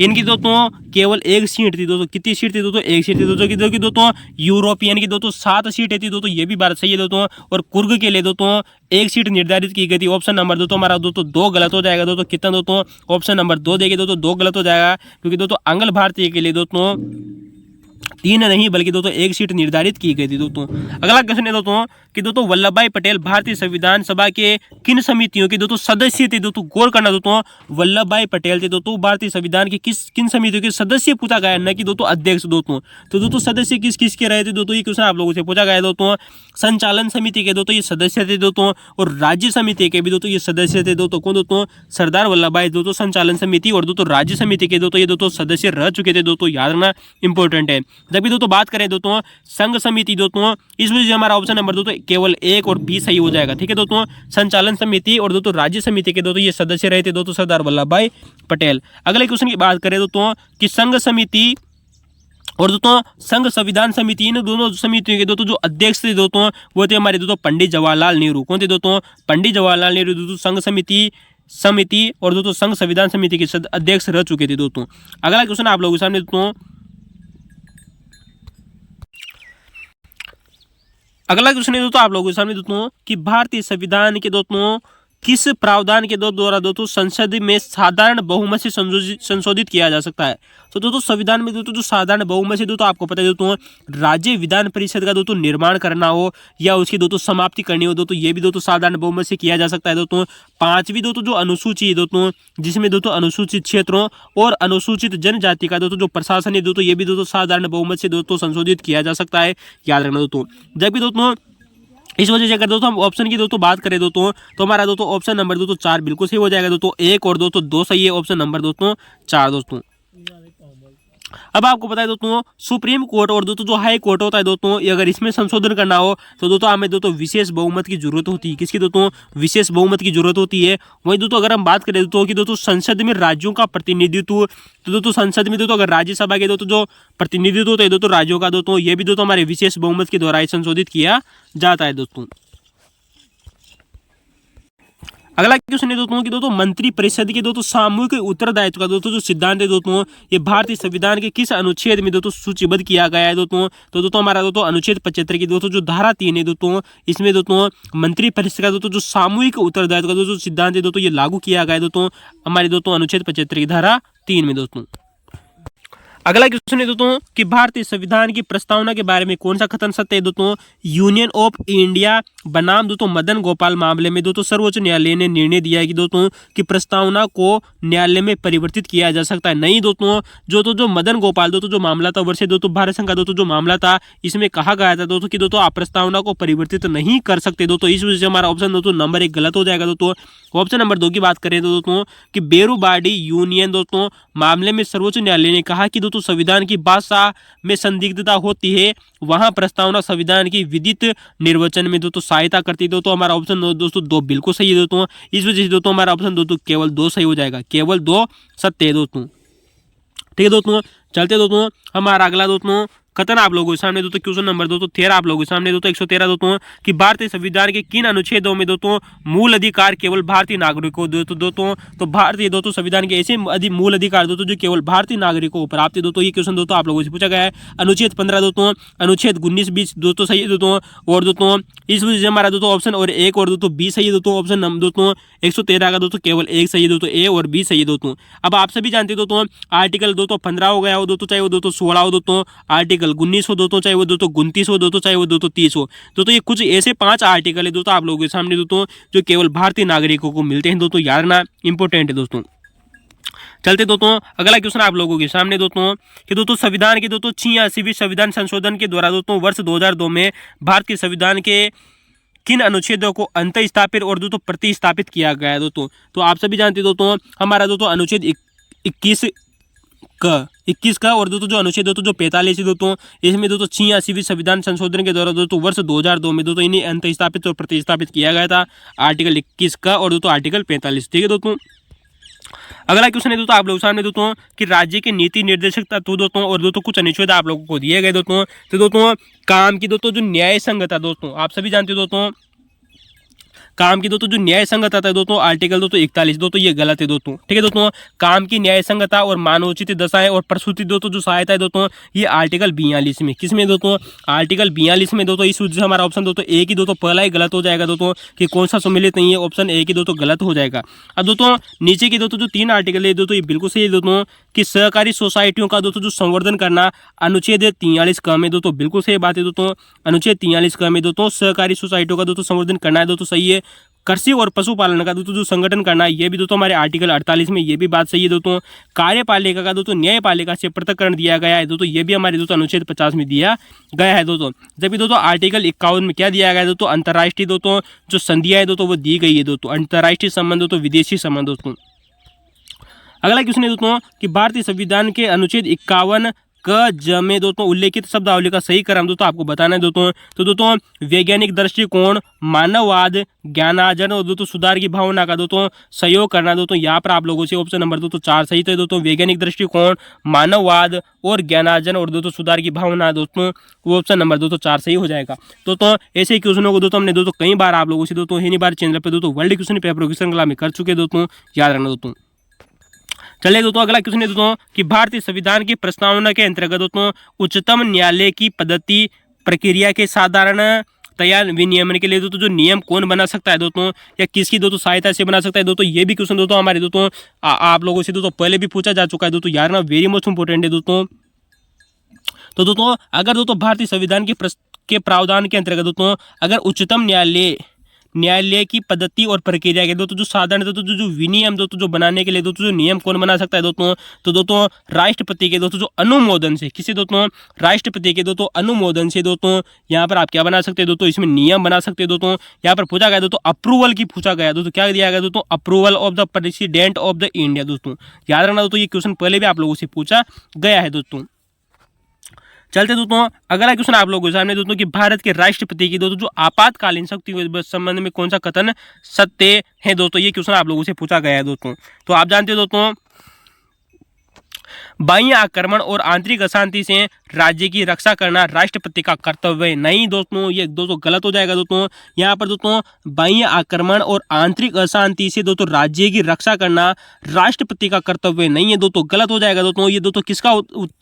इनकी दोस्तों केवल 1 सीट थी दोस्तों। कितनी सीट थी दोस्तों? 1 सीट थी दोस्तों। की दोस्तों यूरोपियन की दोस्तों 7 सीटें थी दोस्तों, ये भी बात सही है दोस्तों। और कुर्ग के लिए दोस्तों 1 सीट निर्धारित की गई थी। ऑप्शन नंबर दोस्तों हमारा दोस्तों 2 गलत हो जाएगा दोस्तों। कितना दोस्तों? ऑप्शन नंबर 2 देखिए दोस्तों 2 गलत हो जाएगा, क्योंकि दोस्तों आंग्ल भारतीय के लिए दोस्तों 3 नहीं बल्कि दोस्तों 1 सीट निर्धारित की गई थी दोस्तों। अगला क्वेश्चन है दोस्तों कि दोस्तों वल्लभ भाई पटेल भारतीय संविधान सभा के किन समितियों के दोस्तों सदस्य थे दोस्तों? गौर करना दोस्तों, वल्लभ भाई पटेल थे दोस्तों भारतीय संविधान के किन समितियों के सदस्य पूछा गया, न कि दोस्तों अध्यक्ष दोस्तों। तो दोस्तों सदस्य किस किस के रहे थे दोस्तों? ये क्वेश्चन आप लोगों से पूछा गया दोस्तों। संचालन समिति के दोस्तों ये सदस्य थे दोस्तों, और राज्य समिति के भी दोस्तों ये सदस्य थे दोस्तों। कौन दोस्तों? सरदार वल्लभ भाई दोस्तों संचालन समिति और दोस्तों राज्य समिति के दोस्तों ये दोस्तों सदस्य रह चुके थे दोस्तों, याद रखना इंपॉर्टेंट है। जबकि दोस्तों बात करें दोस्तों संघ समिति दोस्तों, इस वजह से हमारा ऑप्शन नंबर दोस्तों केवल 1 और 20 सही हो जाएगा। ठीक है दोस्तों, संचालन समिति और दोस्तों राज्य समिति के दोस्तों ये सदस्य रहे थे दोस्तों सरदार वल्लभ भाई पटेल। अगले क्वेश्चन की बात करें दोस्तों कि संघ समिति और दोस्तों संघ संविधान समिति इन दोनों समितियों के दोस्तों जो अध्यक्ष थे दोस्तों वो थे हमारे दोस्तों पंडित जवाहरलाल नेहरू। कौन थे दोस्तों? पंडित जवाहरलाल नेहरू दोस्तों संघ समिति और दोस्तों संघ संविधान समिति के अध्यक्ष रह चुके थे दोस्तों। अगला क्वेश्चन आप लोगों के सामने दोस्तों, अगला क्वेश्चन है दोस्तों आप लोगों के सामने दोस्तों कि भारतीय संविधान के दोस्तों किस प्रावधान के द्वारा दोस्तों संसद में साधारण बहुमत से संशोधित किया जा सकता है? तो दोस्तों संविधान में दोस्तों जो साधारण बहुमत से दोस्तों आपको पता है दोस्तों राज्य विधान परिषद का दोस्तों निर्माण करना हो या उसकी दोस्तों समाप्ति करनी हो दोस्तों, ये भी दोस्तों साधारण बहुमत से किया जा सकता है दोस्तों। 5वीं दोस्तों जो अनुसूची है दोस्तों, जिसमें दोस्तों अनुसूचित क्षेत्रों और अनुसूचित जनजाति का दोस्तों जो प्रशासन है दोस्तों ये भी दोस्तों साधारण बहुमत से दोस्तों संशोधित किया जा सकता है, याद रखना दोस्तों। जबकि दोस्तों इस वजह से अगर दोस्तों हम ऑप्शन की दोस्तों बात करें दोस्तों तो हमारा दोस्तों ऑप्शन नंबर दोस्तों 4 बिल्कुल सही हो जाएगा दोस्तों। 1 और दोस्तों 2 सही है, ऑप्शन नंबर दोस्तों 4 दोस्तों। अब आपको पता है दोस्तों सुप्रीम कोर्ट और दोस्तों जो हाई कोर्ट होता है दोस्तों, अगर इसमें संशोधन करना हो तो दोस्तों हमें दोस्तों विशेष बहुमत की जरूरत होती है। किसकी दोस्तों? विशेष बहुमत की जरूरत होती है। वही दोस्तों अगर हम बात करें दोस्तों कि दोस्तों संसद में राज्यों का प्रतिनिधित्व, तो दोस्तों संसद में दोस्तों अगर राज्यसभा के दोस्तों जो प्रतिनिधित्व होता है दोस्तों राज्यों का दोस्तों ये भी दोस्तों हमारे विशेष बहुमत के द्वारा संशोधित किया जाता है दोस्तों। अगला क्वेश्चन है दोस्तों कि दोस्तों मंत्री परिषद के दोस्तों सामूहिक उत्तरदायित्व का दोस्तों जो सिद्धांत है दोस्तों ये भारतीय संविधान के किस अनुच्छेद में दोस्तों सूचीबद्ध किया गया है दोस्तों? तो दोस्तों हमारा दोस्तों अनुच्छेद 75 की दोस्तों जो धारा 3 है दोस्तों, इसमें दोस्तों मंत्री परिषद का दोस्तों जो सामूहिक उत्तरदायित्व का दोस्तों सिद्धांत है दोस्तों ये लागू किया गया है दोस्तों हमारे दोस्तों अनुच्छेद 75 की धारा 3 में दोस्तों। अगला क्वेश्चन है दोस्तों कि भारतीय संविधान की प्रस्तावना के बारे में कौन सा कथन सत्य है दोस्तों? यूनियन ऑफ इंडिया बनाम दोस्तों मदन गोपाल मामले में दोस्तों सर्वोच्च न्यायालय ने निर्णय दिया है कि दोस्तों कि प्रस्तावना को न्यायालय में परिवर्तित किया जा सकता है। नहीं दोस्तों, जो मदन गोपाल दोस्तों जो मामला था वर्ष दोस्तों भारत संघ का दोस्तों जो मामला था इसमें कहा गया था दोस्तों कि दोस्तों आप प्रस्तावना को परिवर्तित नहीं कर सकते दोस्तों। इस वजह से हमारा ऑप्शन दोस्तों नंबर 1 गलत हो जाएगा दोस्तों। ऑप्शन नंबर 2 की बात करें तो दोस्तों कि बेरूबाडी यूनियन दोस्तों मामले में सर्वोच्च न्यायालय ने कहा कि दोस्तों संविधान की भाषा में संदिग्धता होती है, वहां प्रस्तावना संविधान की विदित निर्वचन में दोस्तों सहायता करती है दोस्तों। हमारा ऑप्शन दोस्तों 2 बिल्कुल सही है दोस्तों। इस वजह से दोस्तों हमारा ऑप्शन दोस्तों केवल 2 सही हो जाएगा, केवल 2 सत्य है दोस्तों। ठीक है दोस्तों, चलते दोस्तों हमारा अगला दोस्तों कथन आप लोगों के सामने दोस्तों क्वेश्चन नंबर 13 आप लोगों के सामने दोस्तों 113 दोस्तों कि भारतीय संविधान के किन अनुच्छेदों में दोस्तों मूल अधिकार केवल भारतीय नागरिकों दोस्तों तो भारतीय दोस्तों संविधान के ऐसे मूल अधिकार दोस्तों जो केवल भारतीय नागरिकों को प्राप्त है दोस्तों। ये क्वेश्चन दोस्तों आप लोगों से पूछा गया है। अनुच्छेद 15 दोस्तों, अनुच्छेद 19 20 दोस्तों सही है दोस्तों, और दोस्तों इस वजह से हमारा दोस्तों ऑप्शन और एक और दोस्तों बी सही है दोस्तों। ऑप्शन नंबर दोस्तों 113 का दोस्तों केवल एक सही है दोस्तों, ए और बी सही है दोस्तों। अब आप सभी जानते हो दोस्तों आर्टिकल दोस्तों 15 हो गया हो दोस्तों, चाहे वो दोस्तों 16 हो दोस्तों, आर्टिकल 19 हो दोस्तों, चाहे वो दोस्तों 29 हो दोस्तों, चाहे वो दोस्तों 30 हो दोस्तों। ये कुछ ऐसे 5 आर्टिकल है दोस्तों आप लोगों के सामने दोस्तों जो केवल भारतीय नागरिकों को मिलते हैं दोस्तों, याद रखना इंपॉर्टेंट है दोस्तों। चलते दोस्तों अगला क्वेश्चन आप लोगों के सामने दोस्तों कि दोस्तों संविधान के दोस्तों 86वें संविधान संशोधन के द्वारा दोस्तों वर्ष 2002 में भारत के संविधान के किन अनुच्छेदों को अंत स्थापित और दोस्तों प्रतिस्थापित किया गया है दोस्तों। तो आप सभी जानते हैं दोस्तों हमारा दोस्तों अनुच्छेद 21 का और दोस्तों जो अनुच्छेद दोस्तों जो 45 है दोस्तों, इसमें दोस्तों 86वें संविधान संशोधन के द्वारा दोस्तों वर्ष 2002 में दोस्तों इन्हें अंत स्थापित और प्रतिस्थापित किया गया था, आर्टिकल 21 का और दोस्तों आर्टिकल 45। ठीक है दोस्तों। अगला क्वेश्चन है दोस्तों आप लोगों के सामने दोस्तों कि राज्य के नीति निर्देशक तत्व दोस्तों और दोस्तों कुछ अनुच्छेद आप लोगों को दिए गए दोस्तों। तो दोस्तों काम की दोस्तों जो न्याय संगतता दोस्तों आप सभी जानते हो दोस्तों, काम की दोस्तों जो न्याय संगतता है दोस्तों आर्टिकल दोस्तों 41 दोस्तों ये गलत है दोस्तों। ठीक है दोस्तों, काम की न्याय संगतता और मानवोचित दशाएं और प्रसूति दोस्तों जो सहायता है दोस्तों ये आर्टिकल 42 में, किसमें दोस्तों आर्टिकल 42 में दोस्तों। इस वजह से हमारा ऑप्शन दोस्तों एक ही दोस्तों पहला ही गलत हो जाएगा दोस्तों कि कौन सा सम्मिलित नहीं है, ऑप्शन एक ही दोस्तों गलत हो जाएगा। अब दोस्तों नीचे की दोस्तों जो 3 आर्टिकल है दोस्तों ये बिल्कुल सही है दोस्तों कि सहकारी सोसाइटियों का दोस्तों जो संवर्धन करना अनुच्छेद 43 क में दोस्तों बिल्कुल सही बात है दोस्तों। अनुच्छेद 43 क में दोस्तों सहकारी सोसाइटियों का दोस्तों संवर्धन करना है दोस्तों सही है। कृषि और पशुपालन का दोस्तों जो संगठन करना है ये भी दोस्तों हमारे आर्टिकल 48 में ये भी बात सही है दोस्तों। कार्यपालिका का दोस्तों न्यायपालिका से पृथक्करण दिया गया है दोस्तों, ये भी हमारे दोस्तों अनुच्छेद 50 में दिया गया है दोस्तों। जबकि दोस्तों आर्टिकल 51 में क्या दिया गया है दोस्तों, अंतर्राष्ट्रीय दोस्तों जो संधियां है दोस्तों वो दी गई है दोस्तों, अंतर्राष्ट्रीय संबंध दोस्तों विदेशी संबंध दोस्तों। अगला क्वेश्चन है दोस्तों कि भारतीय संविधान के अनुच्छेद 51 क ज में दोस्तों उल्लेखित शब्दावली का सही क्रम दोस्तों आपको बताना है दोस्तों। तो दोस्तों वैज्ञानिक दृष्टिकोण, मानववाद, ज्ञानार्जन और दोस्तों सुधार की भावना का दोस्तों सहयोग करना दोस्तों, यहाँ पर आप लोगों से ऑप्शन नंबर दोस्तों 4 सही थे दोस्तों। वैज्ञानिक दृष्टिकोण, मानववाद और ज्ञानार्जन और दोस्तों सुधार की भावना दोस्तों वो ऑप्शन नंबर दोस्तों 4 सही हो जाएगा दोस्तों। ऐसे ही क्वेश्चनों को दोस्तों हमने दोस्तों कई बार आप लोगों से दोस्तों ही बार चैनल पर दोस्तों वर्ल्ड क्वेश्चन पेपर की श्रृंखला में कर चुके दोस्तों, याद रखना दोस्तों। चलिए दोस्तों अगला क्वेश्चन है दोस्तों कि भारतीय संविधान की प्रस्तावना के अंतर्गत दोस्तों उच्चतम न्यायालय की पद्धति प्रक्रिया के साधारण तैयार विनियमन के लिए दोस्तों जो नियम कौन बना सकता है दोस्तों, या किसकी दोस्तों सहायता से बना सकता है दोस्तों। ये भी क्वेश्चन दोस्तों हमारे दोस्तों आप लोगों से दोस्तों पहले भी पूछा जा चुका है दोस्तों, यार ना वेरी मोस्ट इंपोर्टेंट है दोस्तों। तो दोस्तों अगर दोस्तों भारतीय संविधान के प्रावधान के अंतर्गत दोस्तों अगर उच्चतम न्यायालय की पद्धति और प्रक्रिया के दोस्तों जो साधारण दोस्तों जो विनियम दोस्तों जो बनाने के लिए दोस्तों जो नियम कौन बना सकता है दोस्तों, तो दोस्तों राष्ट्रपति के दोस्तों जो अनुमोदन से, किसी दोस्तों राष्ट्रपति के दोस्तों अनुमोदन से दोस्तों यहाँ पर आप क्या बना सकते हैं दोस्तों, इसमें नियम बना सकते हैं दोस्तों। यहाँ पर पूछा गया दोस्तों अप्रूवल की पूछा गया दोस्तों, क्या दिया गया दोस्तों, approval of the president of the India दोस्तों, याद रखना दोस्तों ये क्वेश्चन पहले भी आप लोगों से पूछा गया है दोस्तों। चलते दोस्तों अगला क्वेश्चन आप लोगों के सामने दोस्तों कि भारत के राष्ट्रपति की दोस्तों जो आपातकालीन शक्ति के संबंध में कौन सा कथन सत्य है दोस्तों, ये क्वेश्चन आप लोगों से पूछा गया है दोस्तों। तो आप जानते हो दोस्तों बाह्य आक्रमण और आंतरिक अशांति से राज्य की रक्षा करना राष्ट्रपति का कर्तव्य नहीं दोस्तों, ये दोस्तों गलत हो जाएगा दोस्तों। यहाँ पर दोस्तों बाह्य आक्रमण और आंतरिक अशांति से दोस्तों राज्य की रक्षा करना राष्ट्रपति का कर्तव्य नहीं है दोस्तों, गलत हो जाएगा दोस्तों। ये दोस्तों किसका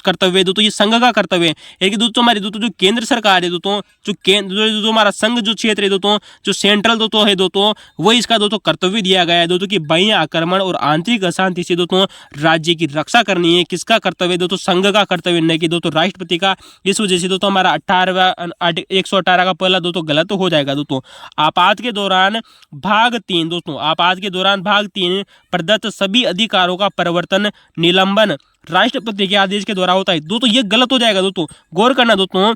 कर्तव्य है दोस्तों, ये संघ का कर्तव्य है। यानी दोस्तों हमारी दोस्तों जो केंद्र सरकार है दोस्तों, जो हमारा संघ जो क्षेत्र है दोस्तों, जो सेंट्रल दोस्तों है दोस्तों, वही इसका दोस्तों कर्तव्य दिया गया है दोस्तों कि बाह्य आक्रमण और आंतरिक अशांति से दोस्तों राज्य की रक्षा करनी है। किसका कर्तव्य दोस्तों, संघ का कर्तव्य नहीं कि दोस्तों राष्ट्रपति का। इस वजह से दोस्तों हमारा 118 का पहला दोस्तों गलत हो जाएगा दोस्तों। आपात के दौरान भाग 3 दोस्तों, आपात के दौरान भाग 3 प्रदत्त सभी अधिकारों का परिवर्तन निलंबन राष्ट्रपति के आदेश के द्वारा होता है दोस्तों, ये गलत हो जाएगा दोस्तों। गौर करना दोस्तों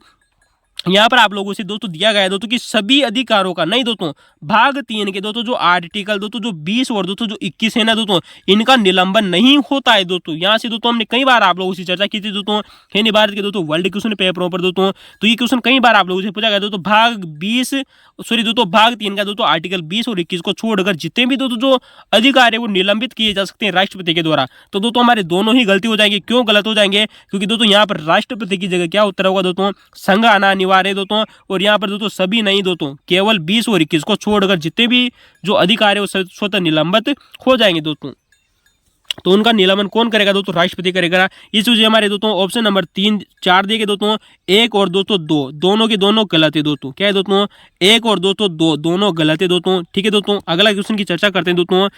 यहाँ पर आप लोगों से दोस्तों दिया गया है दोस्तों कि सभी अधिकारों का, नहीं दोस्तों, भाग 3 के दोस्तों जो आर्टिकल दोस्तों जो 20 और दोस्तों जो 21 है ना दोस्तों, इनका निलंबन नहीं होता है दोस्तों। यहाँ से दोस्तों हमने कई बार आप लोगों से चर्चा की थी दोस्तों हिंदी भारत के दोस्तों वर्ल्ड क्वेश्चन पेपरों पर दोस्तों, तो ये क्वेश्चन कई बार आप लोगों से पूछा गया दोस्तों। भाग 3 का दोस्तों आर्टिकल 20 और 21 को छोड़कर जितने भी दोस्तों जो अधिकार है वो निलंबित किए जा सकते हैं राष्ट्रपति के द्वारा। तो दोस्तों हमारे दोनों ही गलती हो जाएंगे। क्यों गलत हो जाएंगे? क्योंकि दोस्तों यहाँ पर राष्ट्रपति की जगह क्या उत्तर होगा दोस्तों, संघ आना अनिवार्य है दोस्तों। और यहाँ पर दोस्तों सभी नहीं दोस्तों, केवल 20 और 21 को छोड़कर जितने भी जो अधिकार है वो स्वतः निलंबित हो जाएंगे दोस्तों। तो उनका निलंबन कौन करेगा दोस्तों? राष्ट्रपति करेगा। इस वजह हमारे दोस्तों ऑप्शन नंबर 3 4 दिए गए दोस्तों, 1 और दोस्तों 2 दोनों के दोनों गलत है दोस्तों। क्या है दोस्तों? 1 और दोस्तों 2 दोनों गलत है दोस्तों। ठीक है दोस्तों, अगला क्वेश्चन की चर्चा करते हैं दोस्तों।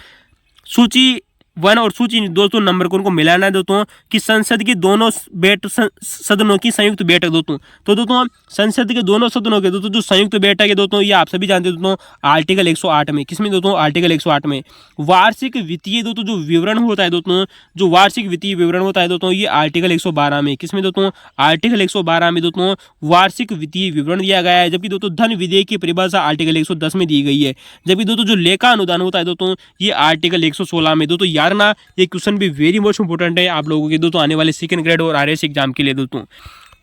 सूची 1 और सूची दोस्तों नंबर को उनको मिलाना है दोस्तों कि संसद की दोनों सदनों की संयुक्त बैठक दोस्तों। तो दोस्तों संसद के दोनों सदनों के दोस्तों जो संयुक्त बैठक है दोस्तों, ये आप सभी जानते हैं दोस्तों आर्टिकल 108 में। किसमें दोस्तों? आर्टिकल 108 में। वार्षिक वित्तीय दोस्तों जो विवरण होता है दोस्तों, जो वार्षिक वित्तीय विवरण होता है दोस्तों, ये आर्टिकल 112 में। किसमें दोस्तों? आर्टिकल 112 में दोस्तों वार्षिक वित्तीय विवरण दिया गया है। जबकि दोस्तों धन विधेयक की परिभाषा आर्टिकल 110 में दी गई है। जबकि दोस्तों जो लेखा अनुदान होता है दोस्तों, ये आर्टिकल 116 में। दोस्तों यार ना ये क्वेश्चन भी वेरी मोस्ट इंपोर्टेंट है आप लोगों के दोस्तों आने वाले सेकंड ग्रेड और आरएस एग्जाम के लिए दोस्तों।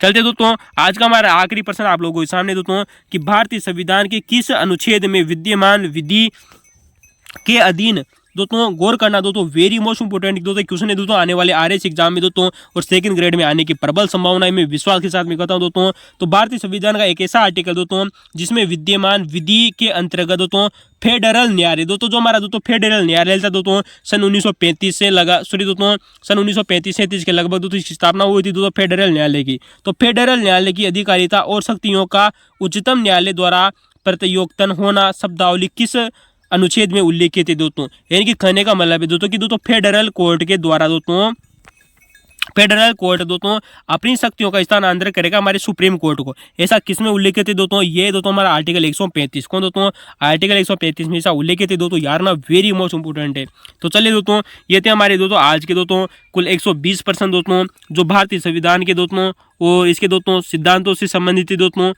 चलते दोस्तों आज का हमारा आखिरी प्रश्न आप लोगों के सामने दोस्तों कि भारतीय संविधान के किस अनुच्छेद में विद्यमान विधि के अधीन दोस्तों गौर करना दोस्तों वेरी मोस्ट इंपोर्टेंट दोस्तों क्वेश्चन है दोस्तों आने वाले आरएस एग्जाम में दोस्तों और सेकंड ग्रेड में आने की प्रबल संभावना है। मैं विश्वास के साथ में कहता हूं दोस्तों, तो भारतीय संविधान का एक ऐसा आर्टिकल दोस्तों जिसमें विद्यमान विधि के अंतर्गत दोस्तों फेडरल न्यायालय दोस्तों, जो हमारा दोस्तों फेडरल न्यायालय था दोस्तों सन 1935 से सन 1935-37 के लगभग दोस्तों इसकी स्थापना हुई थी दोस्तों फेडरल न्यायालय की। तो फेडरल न्यायालय की अधिकारिता और शक्तियों का उच्चतम न्यायालय द्वारा प्रत्युत्पन्न होना शब्दावली किस अनुच्छेद में उल्लेखित है दोस्तों? यानी कि कहने का मतलब है दोस्तों कि दोस्तों फेडरल कोर्ट के द्वारा दोस्तों फेडरल कोर्ट दोस्तों अपनी शक्तियों का स्थानांतरण करेगा हमारे सुप्रीम कोर्ट को। ऐसा किसमें उल्लेखित है दोस्तों? ये दोस्तों हमारा आर्टिकल 135। कौन दोस्तों? आर्टिकल 135 में ऐसा उल्लेखित है दोस्तों। यार ना वेरी मोस्ट इंपोर्टेंट है। तो चलिए दोस्तों ये थे हमारे दोस्तों आज के दोस्तों कुल 120 प्रश्न दोस्तों जो भारतीय संविधान के दोस्तों और इसके दोस्तों सिद्धांतों से संबंधित है दोस्तों।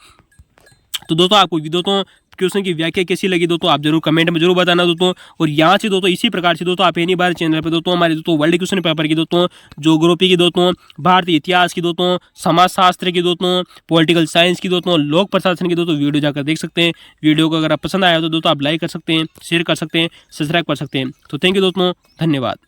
तो दोस्तों आपको दोस्तों क्वेश्चन की व्याख्या कैसी लगी दोस्तों आप जरूर कमेंट में जरूर बताना दोस्तों। और यहाँ से दोस्तों इसी प्रकार से दोस्तों आप पहली बार चैनल पर दोस्तों हमारे दोस्तों वर्ल्ड क्वेश्चन पेपर की दोस्तों, ज्योग्राफी की दोस्तों, भारतीय इतिहास की दोस्तों, समाजशास्त्र की दोस्तों, पॉलिटिकल साइंस की दोस्तों, लोक प्रशासन की दोस्तों वीडियो जाकर देख सकते हैं। वीडियो को अगर आप पसंद आया तो दोस्तों आप लाइक कर सकते हैं, शेयर कर सकते हैं, सब्सक्राइब कर सकते हैं। तो थैंक यू दोस्तों, धन्यवाद।